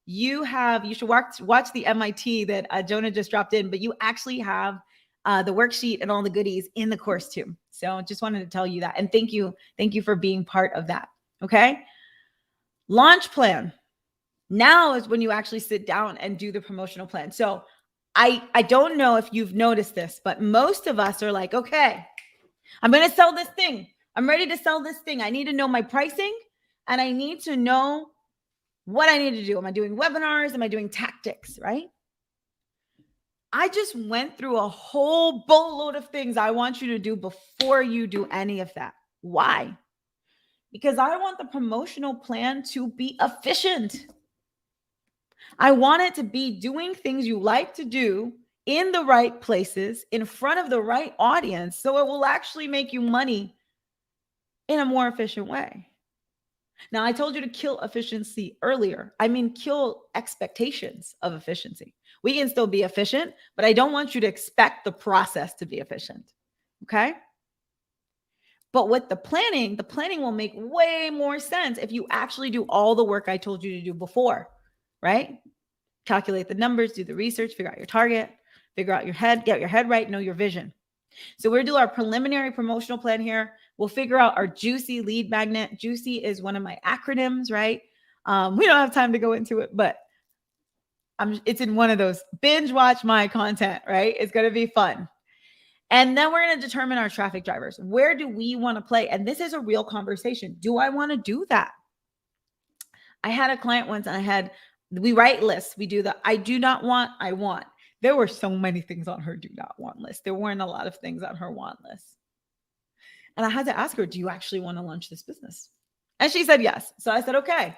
You should watch the MIT that Jonah just dropped in, but you actually have the worksheet and all the goodies in the course too. So just wanted to tell you that. And thank you for being part of that. Okay. Launch plan. Now is when you actually sit down and do the promotional plan. So I don't know if you've noticed this, but most of us are like, okay, I'm going to sell this thing. I'm ready to sell this thing. I need to know my pricing and I need to know what I need to do. Am I doing webinars? Am I doing tactics? Right? I just went through a whole boatload of things I want you to do before you do any of that. Why? Because I want the promotional plan to be efficient. I want it to be doing things you like to do in the right places, in front of the right audience, so it will actually make you money in a more efficient way. Now, I told you to kill efficiency earlier. I mean, kill expectations of efficiency. We can still be efficient, but I don't want you to expect the process to be efficient. Okay? But with the planning will make way more sense if you actually do all the work I told you to do before, right? Calculate the numbers, do the research, figure out your target, figure out your head, get your head right, know your vision. So we're do our preliminary promotional plan here. We'll figure out our juicy lead magnet. Juicy is one of my acronyms, right? We don't have time to go into it, but it's in one of those. Binge watch my content, right? It's going to be fun. And then we're going to determine our traffic drivers. Where do we want to play? And this is a real conversation. Do I want to do that? I had a client once and we write lists. We do the I do not want, I want. There were so many things on her do not want list. There weren't a lot of things on her want list. And I had to ask her, do you actually want to launch this business? And she said yes. So I said, okay,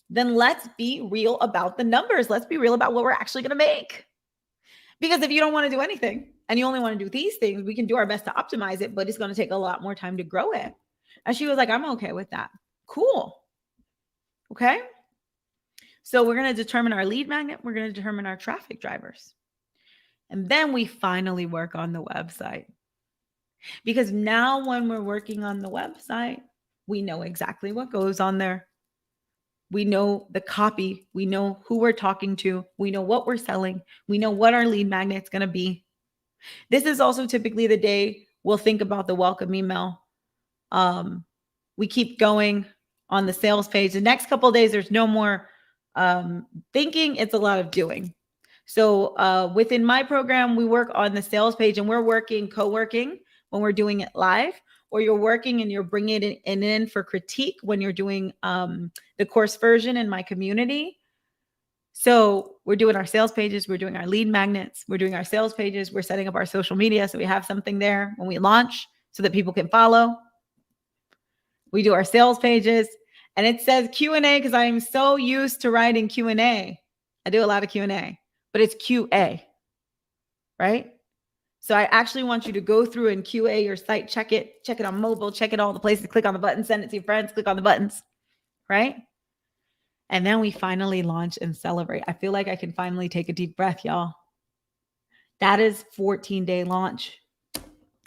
then let's be real about the numbers. Let's be real about what we're actually going to make. Because if you don't want to do anything and you only want to do these things, we can do our best to optimize it, but it's going to take a lot more time to grow it. And she was like, I'm okay with that. Cool. Okay. So we're going to determine our lead magnet. We're going to determine our traffic drivers. And then we finally work on the website. Because now when we're working on the website, we know exactly what goes on there. We know the copy. We know who we're talking to. We know what we're selling. We know what our lead magnet's going to be. This is also typically the day we'll think about the welcome email. We keep going on the sales page. The next couple of days, there's no more thinking. It's a lot of doing. So within my program, we work on the sales page and we're co-working when we're doing it live, or you're working and you're bringing it in for critique when you're doing the course version in my community. So we're doing our sales pages. We're doing our lead magnets. We're doing our sales pages. We're setting up our social media so we have something there when we launch so that people can follow. We do our sales pages. And it says Q&A because I am so used to writing Q&A. I do a lot of Q&A, but it's QA, right? So I actually want you to go through and QA your site, check it on mobile, check it all the places, click on the button, send it to your friends, click on the buttons, right? And then we finally launch and celebrate. I feel like I can finally take a deep breath, y'all. That is 14-day launch.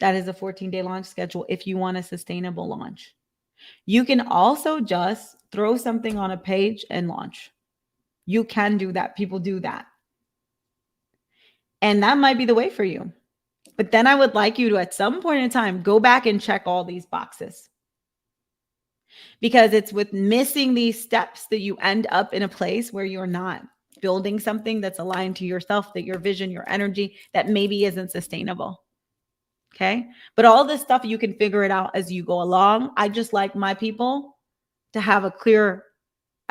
That is a 14-day launch schedule if you want a sustainable launch. You can also just throw something on a page and launch. You can do that. People do that. And that might be the way for you. But then I would like you to, at some point in time, go back and check all these boxes. Because it's with missing these steps that you end up in a place where you're not building something that's aligned to yourself, that your vision, your energy, that maybe isn't sustainable. Okay. But all this stuff, you can figure it out as you go along. I just like my people to have a clear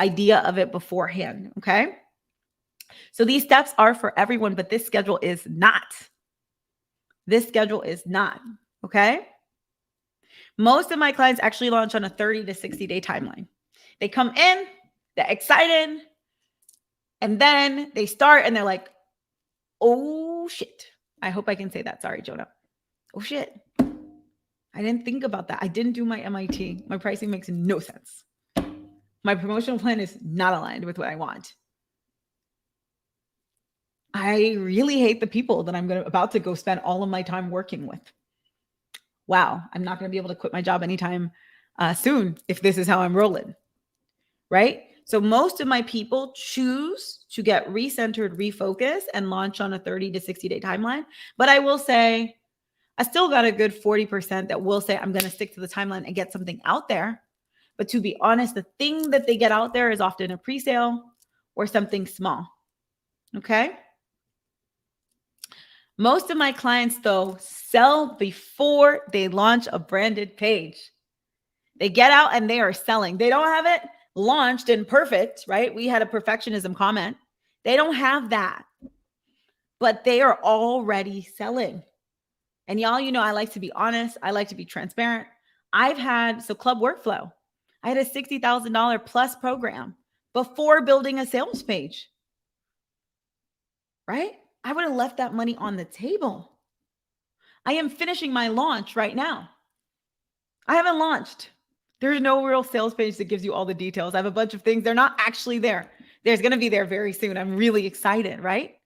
idea of it beforehand. Okay. So these steps are for everyone, but this schedule is not. This schedule is not. Okay. Most of my clients actually launch on a 30 to 60-day timeline. They come in, they're excited, and then they start and they're like, oh shit. I hope I can say that. Sorry, Jonah. Oh shit. I didn't think about that. I didn't do my MIT. My pricing makes no sense. My promotional plan is not aligned with what I want. I really hate the people that I'm about to go spend all of my time working with. Wow, I'm not going to be able to quit my job anytime soon if this is how I'm rolling, right? So most of my people choose to get recentered, refocused, and launch on a 30 to 60-day timeline. But I will say, I still got a good 40% that will say, I'm going to stick to the timeline and get something out there. But to be honest, the thing that they get out there is often a pre-sale or something small. Okay. Most of my clients, though, sell before they launch a branded page. They get out and they are selling. They don't have it launched and perfect, right? We had a perfectionism comment. They don't have that, but they are already selling. And y'all, you know, I like to be honest. I like to be transparent. So Club Workflow, I had a $60,000 plus program before building a sales page, right? I would have left that money on the table. I am finishing my launch right now. I haven't launched. There's no real sales page that gives you all the details. I have a bunch of things. They're not actually there. There's going to be there very soon. I'm really excited, right?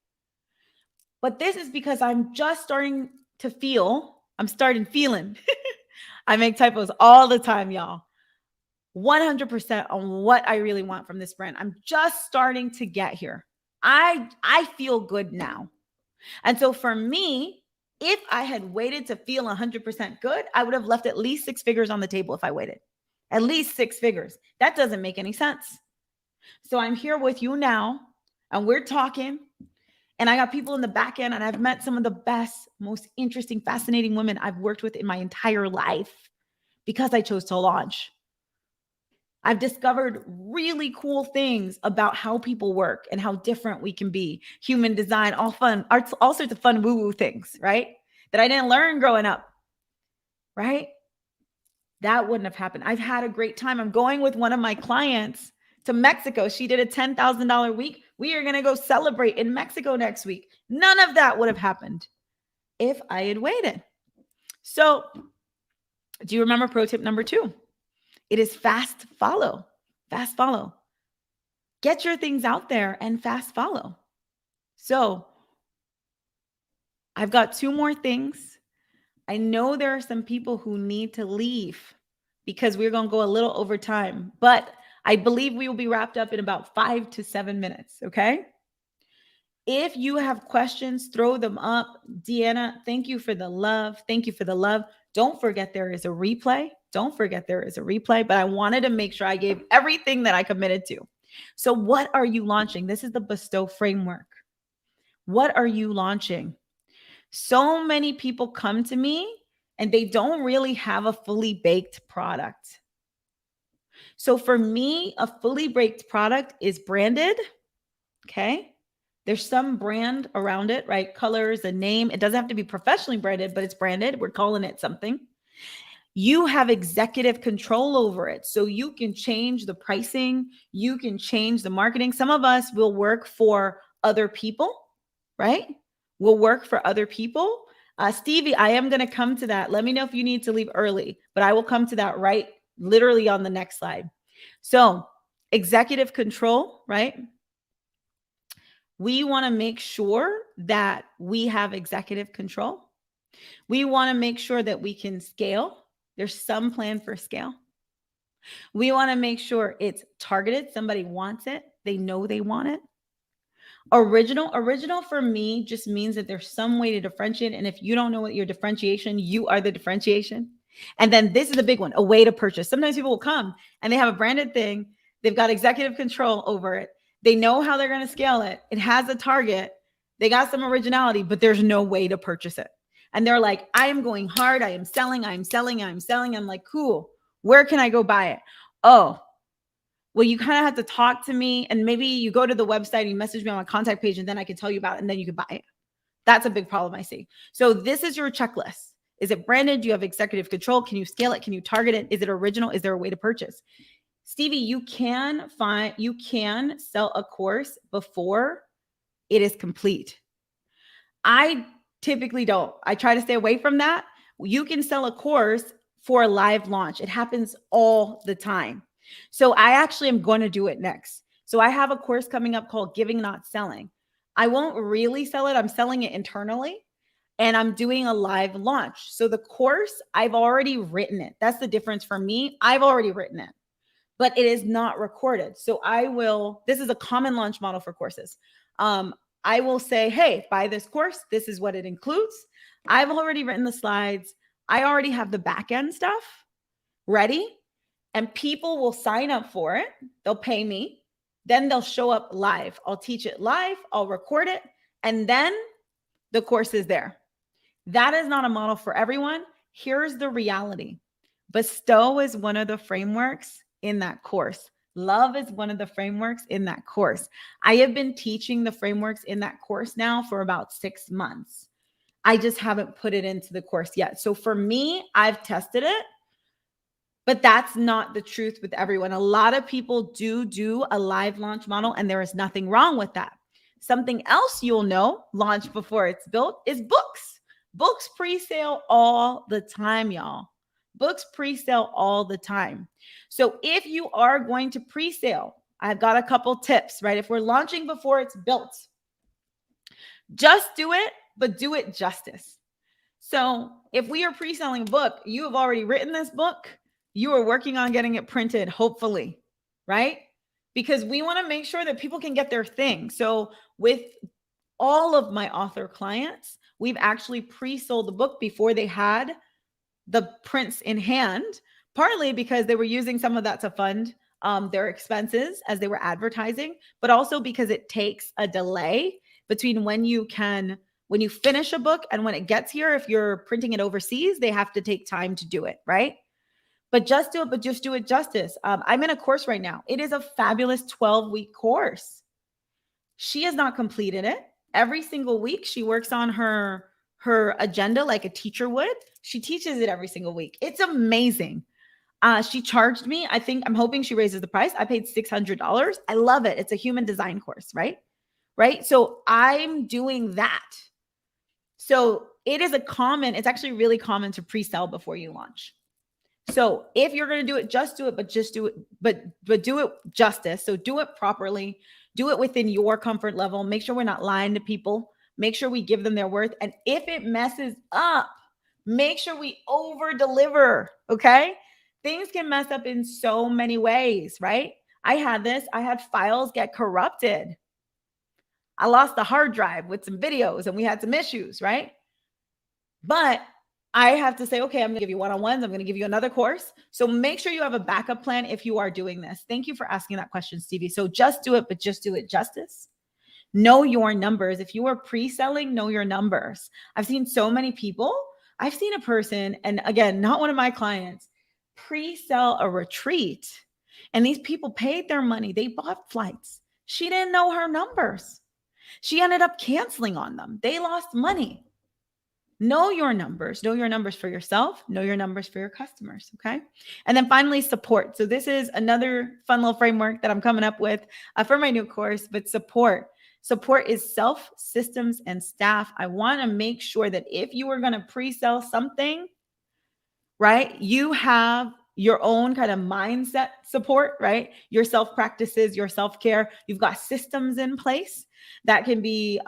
But this is because I'm just starting to feel, I'm starting feeling. I make typos all the time, y'all. 100% on what I really want from this brand. I'm just starting to get here. I feel good now. And so for me, if I had waited to feel 100% good, I would have left at least 6 figures on the table if I waited. At least 6 figures. That doesn't make any sense. So I'm here with you now, and we're talking, and I got people in the back end, and I've met some of the best, most interesting, fascinating women I've worked with in my entire life because I chose to launch. I've discovered really cool things about how people work and how different we can be. Human design, all fun, all sorts of fun woo-woo things, right? That I didn't learn growing up, right? That wouldn't have happened. I've had a great time. I'm going with one of my clients to Mexico. She did a $10,000 week. We are going to go celebrate in Mexico next week. None of that would have happened if I had waited. So, do you remember pro tip number 2? It is fast follow. Fast follow. Get your things out there and fast follow. So I've got 2 more things. I know there are some people who need to leave because we're going to go a little over time, but I believe we will be wrapped up in about 5 to 7 minutes. Okay. If you have questions, throw them up. Deanna, thank you for the love. Thank you for the love. Don't forget there is a replay. But I wanted to make sure I gave everything that I committed to. So what are you launching? This is the Bestow framework. What are you launching? So many people come to me and they don't really have a fully baked product. So for me, a fully baked product is branded. Okay. There's some brand around it, right? Colors, a name. It doesn't have to be professionally branded, but it's branded. We're calling it something. You have executive control over it. So you can change the pricing. You can change the marketing. Some of us will work for other people, right? We'll work for other people. Stevie, I am going to come to that. Let me know if you need to leave early, but I will come to that right literally on the next slide. So executive control, right? We want to make sure that we have executive control. We want to make sure that we can scale. There's some plan for scale. We want to make sure it's targeted. Somebody wants it. They know they want it. Original for me just means that there's some way to differentiate. And if you don't know what your differentiation, you are the differentiation. And then this is a big one, a way to purchase. Sometimes people will come and they have a branded thing. They've got executive control over it. They know how they're going to scale it. It has a target. They got some originality, but there's no way to purchase it. And they're like, I am going hard. I am selling. I'm like, cool. Where can I go buy it? Oh, well, you kind of have to talk to me. And maybe you go to the website and you message me on my contact page, and then I can tell you about it, and then you can buy it. That's a big problem I see. So this is your checklist. Is it branded? Do you have executive control? Can you scale it? Can you target it? Is it original? Is there a way to purchase? Stevie, you can sell a course before it is complete. I typically don't. I try to stay away from that. You can sell a course for a live launch. It happens all the time. So I actually am going to do it next. So I have a course coming up called Giving, Not Selling. I won't really sell it. I'm selling it internally and I'm doing a live launch. So the course, I've already written it. That's the difference for me. I've already written it, but it is not recorded. So this is a common launch model for courses. I will say, hey, buy this course. This is what it includes. I've already written the slides. I already have the back end stuff ready, and people will sign up for it. They'll pay me. Then they'll show up live. I'll teach it live. I'll record it. And then the course is there. That is not a model for everyone. Here's the reality. Bestow is one of the frameworks in that course. Love is one of the frameworks in that course. I have been teaching the frameworks in that course now for about 6 months. I just haven't put it into the course yet. So for me, I've tested it, but that's not the truth with everyone. A lot of people do a live launch model, and there is nothing wrong with that. Something else you'll know, launch before it's built, is books. Books pre-sale all the time, y'all. Books pre-sale all the time. So if you are going to pre-sale, I've got a couple tips, right? If we're launching before it's built, just do it, but do it justice. So if we are pre-selling a book, you have already written this book. You are working on getting it printed, hopefully, right? Because we want to make sure that people can get their thing. So with all of my author clients, we've actually pre-sold the book before they had the prints in hand, partly because they were using some of that to fund their expenses as they were advertising, but also because it takes a delay between when you finish a book and when it gets here. If you're printing it overseas, they have to take time to do it, right? But just do it justice. I'm in a course right now. It is a fabulous 12-week course. She has not completed it. Every single week, she works on her agenda like a teacher would. She teaches it every single week. It's amazing. She charged me, I'm hoping she raises the price. I paid $600. I love it. It's a human design course, right? Right? So I'm doing that. So it's actually really common to pre-sell before you launch. So if you're going to do it, just do it, but do it justice. So do it properly, do it within your comfort level. Make sure we're not lying to people. Make sure we give them their worth. And if it messes up, make sure we over deliver. Okay. Things can mess up in so many ways, right? I had files get corrupted. I lost the hard drive with some videos and we had some issues, right? But I have to say, okay, I'm going to give you one-on-ones. I'm going to give you another course. So make sure you have a backup plan if you are doing this. Thank you for asking that question, Stevie. So just do it, but just do it justice. Know your numbers. If you are pre-selling, know your numbers. I've seen so many people. I've seen a person, and again, not one of my clients, pre-sell a retreat. And these people paid their money. They bought flights. She didn't know her numbers. She ended up canceling on them. They lost money. Know your numbers. Know your numbers for yourself. Know your numbers for your customers. Okay. And then finally, support. So this is another fun little framework that I'm coming up with for my new course, but support. Support is self, systems, and staff. I want to make sure that if you are going to pre-sell something, right, you have your own kind of mindset support, right? Your self practices, your self-care. You've got systems in place that can be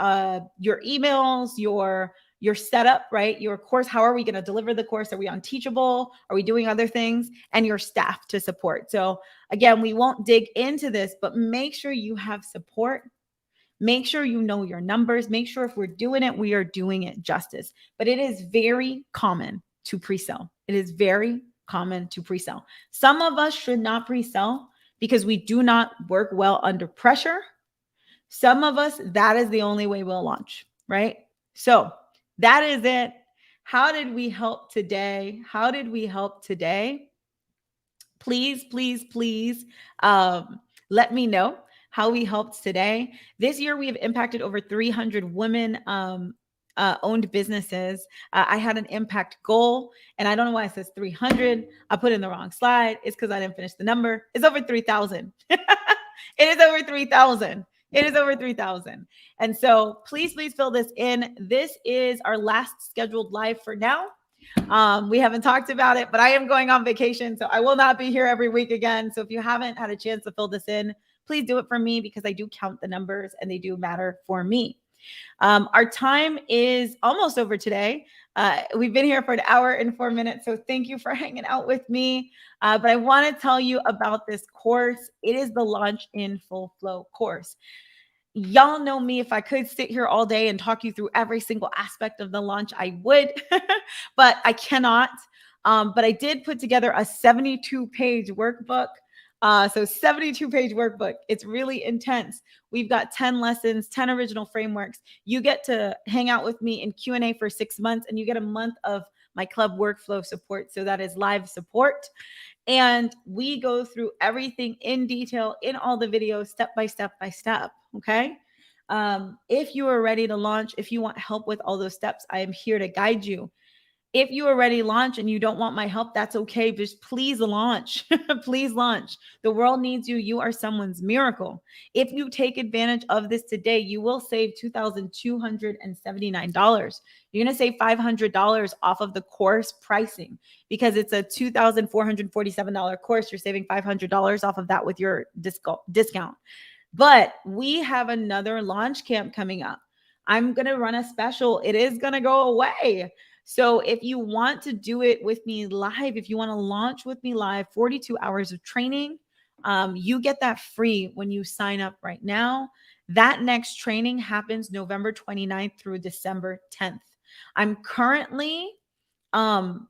your emails, your setup, right? Your course. How are we going to deliver the course? Are we on Teachable? Are we doing other things? And your staff to support. So again, we won't dig into this, but make sure you have support. Make sure you know your numbers. Make sure if we're doing it, we are doing it justice. But it is very common to pre-sell. It is very common to pre-sell. Some of us should not pre-sell because we do not work well under pressure. Some of us, that is the only way we'll launch, right? So that is it. How did we help today? How did we help today? Please, please, please let me know how we helped today. This year, we have impacted over 300 women owned businesses. I had an impact goal, and I don't know why it says 300. I put in the wrong slide. It's because I didn't finish the number. It's over 3,000. It is over 3,000. It is over 3,000. And so please, please fill this in. This is our last scheduled live for now. We haven't talked about it, but I am going on vacation, so I will not be here every week again. So if you haven't had a chance to fill this in, please do it for me because I do count the numbers and they do matter for me. Our time is almost over today. We've been here for an hour and 4 minutes. So thank you for hanging out with me. But I want to tell you about this course. It is the Launch in Full Flow course. Y'all know me. If I could sit here all day and talk you through every single aspect of the launch, I would, but I cannot. But I did put together a 72-page workbook. So 72-page workbook. It's really intense. We've got 10 lessons, 10 original frameworks. You get to hang out with me in Q&A for 6 months, and you get a month of my club workflow support. So that is live support. And we go through everything in detail in all the videos, step by step by step. Okay. If you are ready to launch, if you want help with all those steps, I am here to guide you. If you already launch and you don't want my help, that's okay. Just please launch. Please launch. The world needs you. You are someone's miracle. If you take advantage of this today, you will save $2,279. You're going to save $500 off of the course pricing because it's a $2,447 course. You're saving $500 off of that with your discount. But we have another launch camp coming up. I'm going to run a special. It is going to go away. So if you want to do it with me live, if you want to launch with me live, 42 hours of training, you get that free when you sign up right now. That next training happens November 29th through December 10th. I'm currently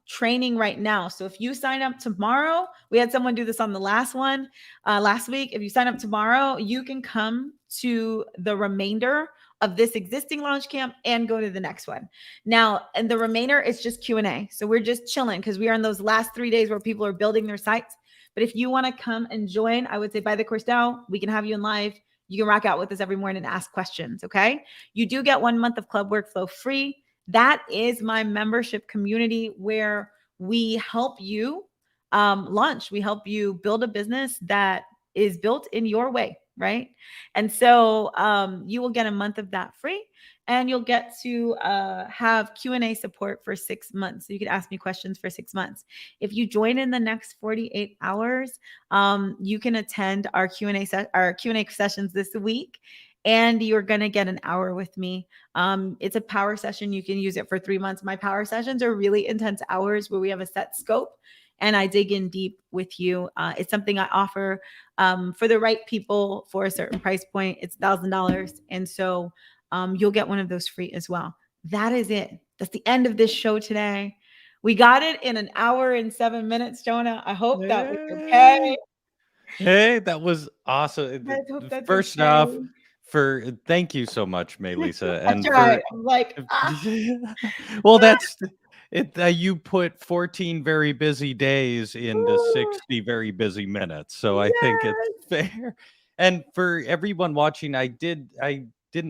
training right now. So if you sign up tomorrow, we had someone do this on the last one last week. If you sign up tomorrow, you can come to the remainder of this existing launch camp and go to the next one. Now, and the remainder is just Q&A. So we're just chilling because we are in those last 3 days where people are building their sites. But if you want to come and join, I would say buy the course now. We can have you in live. You can rock out with us every morning and ask questions. Okay. You do get 1 month of club workflow free. That is my membership community where we help you launch. We help you build a business that is built in your way, right? And so you will get a month of that free, and you'll get to have Q&A support for 6 months. So you can ask me questions for 6 months. If you join in the next 48 hours, you can attend our Q&A sessions this week. And you're going to get an hour with me. It's a power session. You can use it for 3 months. My power sessions are really intense hours where we have a set scope and I dig in deep with you. It's something I offer for the right people for a certain price point. It's $1,000. And so you'll get one of those free as well. That is it. That's the end of this show today. We got it in an hour and 7 minutes, Jonah. I hope that was okay. Hey, that was awesome. I hope that's First okay. off, thank you so much, Mélissa. And that's right. I'm like, well, that's it. You put 14 very busy days into 60 very busy minutes, so I think it's fair. And for everyone watching, I didn't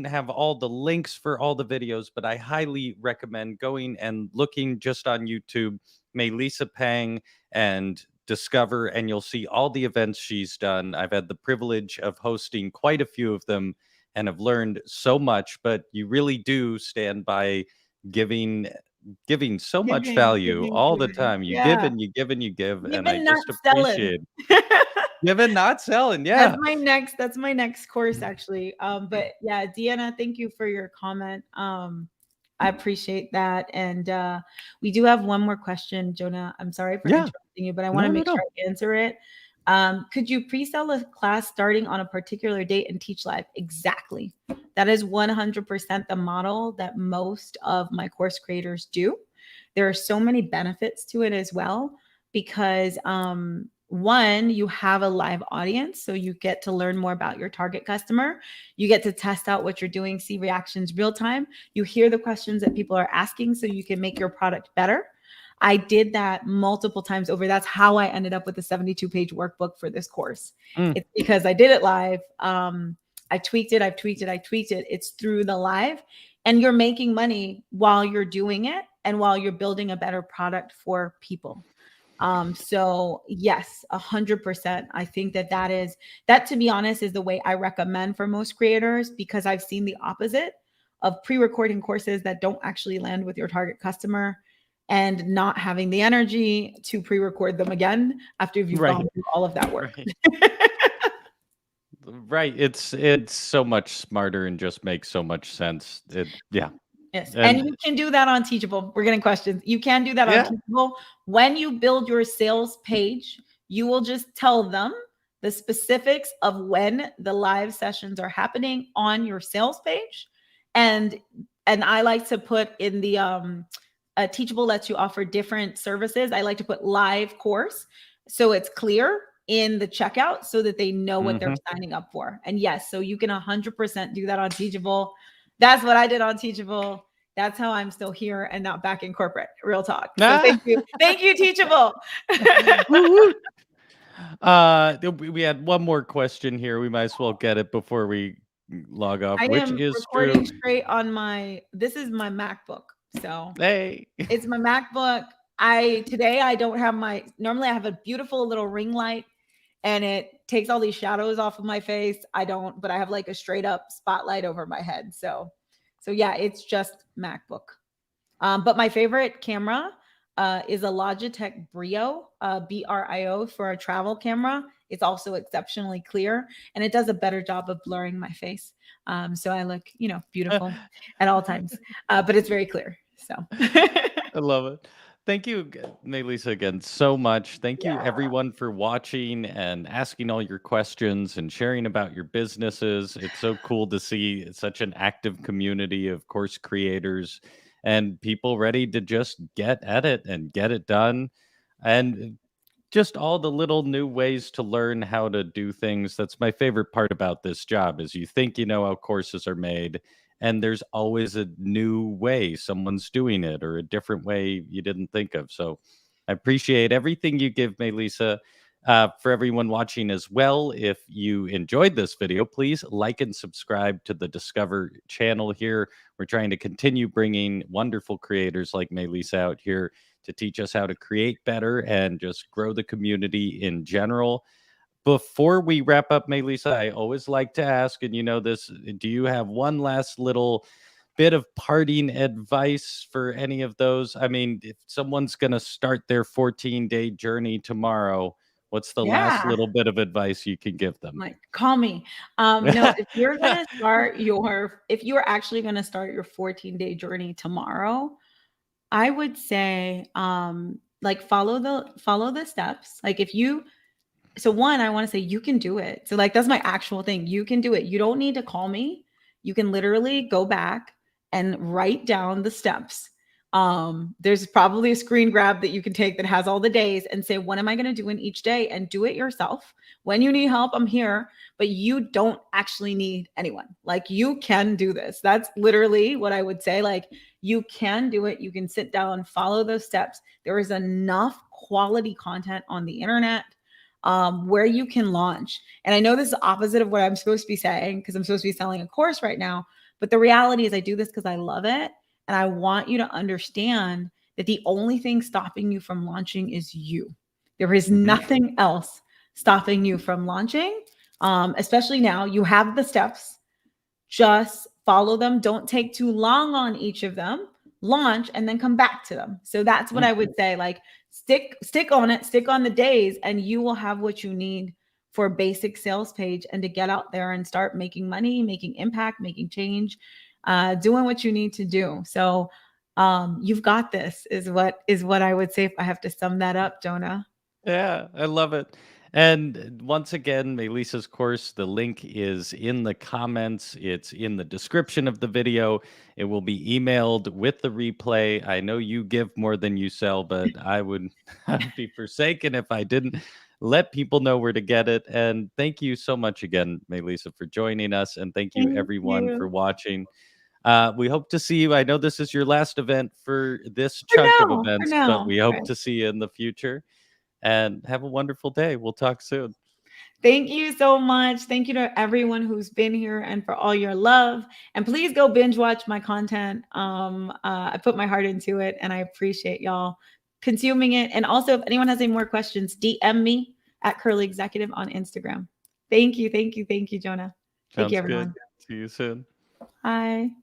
have all the links for all the videos, but I highly recommend going and looking just on YouTube, Mélissa Peng, and discover, and you'll see all the events she's done. I've had the privilege of hosting quite a few of them and have learned so much, but you really do stand by giving so much value all the time. You give and you give and you give, and I just appreciate giving, not selling. Yeah, that's my next course actually. But yeah, Deanna, thank you for your comment. I appreciate that. And we do have one more question, Jonah. I'm sorry for interrupting you, but I want to make sure I answer it. Could you pre-sell a class starting on a particular date and teach live? Exactly. That is 100% the model that most of my course creators do. There are so many benefits to it as well, because one, you have a live audience, so you get to learn more about your target customer. You get to test out what you're doing, see reactions real time. You hear the questions that people are asking, so you can make your product better. I did that multiple times over. That's how I ended up with a 72-page workbook for this course. It's because I did it live. I tweaked it. It's through the live, and you're making money while you're doing it and while you're building a better product for people. So yes, 100%. I think that, to be honest, is the way I recommend for most creators, because I've seen the opposite of pre-recording courses that don't actually land with your target customer and not having the energy to pre-record them again after you've gone through all of that work. Right. It's so much smarter and just makes so much sense. Yeah. Yes. And And you can do that on Teachable. We're getting questions. You can do that on yeah. Teachable. When you build your sales page, you will just tell them the specifics of when the live sessions are happening on your sales page. And I like to put in the Teachable lets you offer different services. I like to put live course so it's clear in the checkout so that they know what they're signing up for. And yes, so you can 100% do that on Teachable. That's what I did on Teachable. That's how I'm still here and not back in corporate. Real talk. So Ah. thank you, Teachable. Woo, woo. We had one more question here. We might as well get it before we log off, I which am is true. recording straight on this is my MacBook. So Hey. it's my MacBook. Today I don't have normally I have a beautiful little ring light and it takes all these shadows off of my face. But I have like a straight up spotlight over my head. So yeah, it's just MacBook. But my favorite camera is a Logitech Brio, Brio for a travel camera. It's also exceptionally clear and it does a better job of blurring my face. So I look, beautiful at all times, but it's very clear. So I love it. Thank you, Mélissa, again so much. Thank you, yeah, everyone, for watching and asking all your questions and sharing about your businesses. It's so cool to see such an active community of course creators and people ready to just get at it and get it done. And just all the little new ways to learn how to do things. That's my favorite part about this job is you think you know how courses are made and there's always a new way someone's doing it or a different way you didn't think of. So I appreciate everything you give, Mélissa. For everyone watching as well, if you enjoyed this video, please like and subscribe to the Discover channel here. We're trying to continue bringing wonderful creators like Mélissa out here to teach us how to create better and just grow the community in general. Before we wrap up, Mélissa, I always like to ask, and you know this, do you have one last little bit of parting advice for any of those? I mean, if someone's going to start their 14-day journey tomorrow, what's the last yeah. little bit of advice you can give them? Like, call me. No, if you're gonna start if you are actually gonna start your 14-day journey tomorrow, I would say like follow the steps. Like so one, I want to say you can do it. So like that's my actual thing. You can do it. You don't need to call me. You can literally go back and write down the steps. There's probably a screen grab that you can take that has all the days and say, what am I going to do in each day? And do it yourself. When you need help, I'm here, but you don't actually need anyone. Like you can do this. That's literally what I would say. Like you can do it. You can sit down, follow those steps. There is enough quality content on the internet where you can launch. And I know this is opposite of what I'm supposed to be saying because I'm supposed to be selling a course right now. But the reality is I do this because I love it. And I want you to understand that the only thing stopping you from launching is you. There is nothing else stopping you from launching. Especially now, you have the steps. Just follow them. Don't take too long on each of them. Launch and then come back to them. So that's what I would say. Like stick on it, stick on the days, and you will have what you need for a basic sales page and to get out there and start making money, making impact, making change, doing what you need to do. So you've got this is what I would say if I have to sum that up, Jonah. Yeah, I love it. And once again, Melissa's course, the link is in the comments. It's in the description of the video. It will be emailed with the replay. I know you give more than you sell, but I would I'd be forsaken if I didn't let people know where to get it. And thank you so much again, Melissa, for joining us. And thank you, Thank everyone, for you. watching. We hope to see you. I know this is your last event for this For chunk of now, for events, but now. we hope Right. to see you in the future and have a wonderful day. We'll talk soon. Thank you so much. Thank you to everyone who's been here and for all your love. And please go binge watch my content. I put my heart into it and I appreciate y'all consuming it. And also, if anyone has any more questions, DM me at Curly Executive on Instagram. Thank you. Thank you. Thank you, Jonah. Thank you, Sounds good. everyone. See you soon. Bye.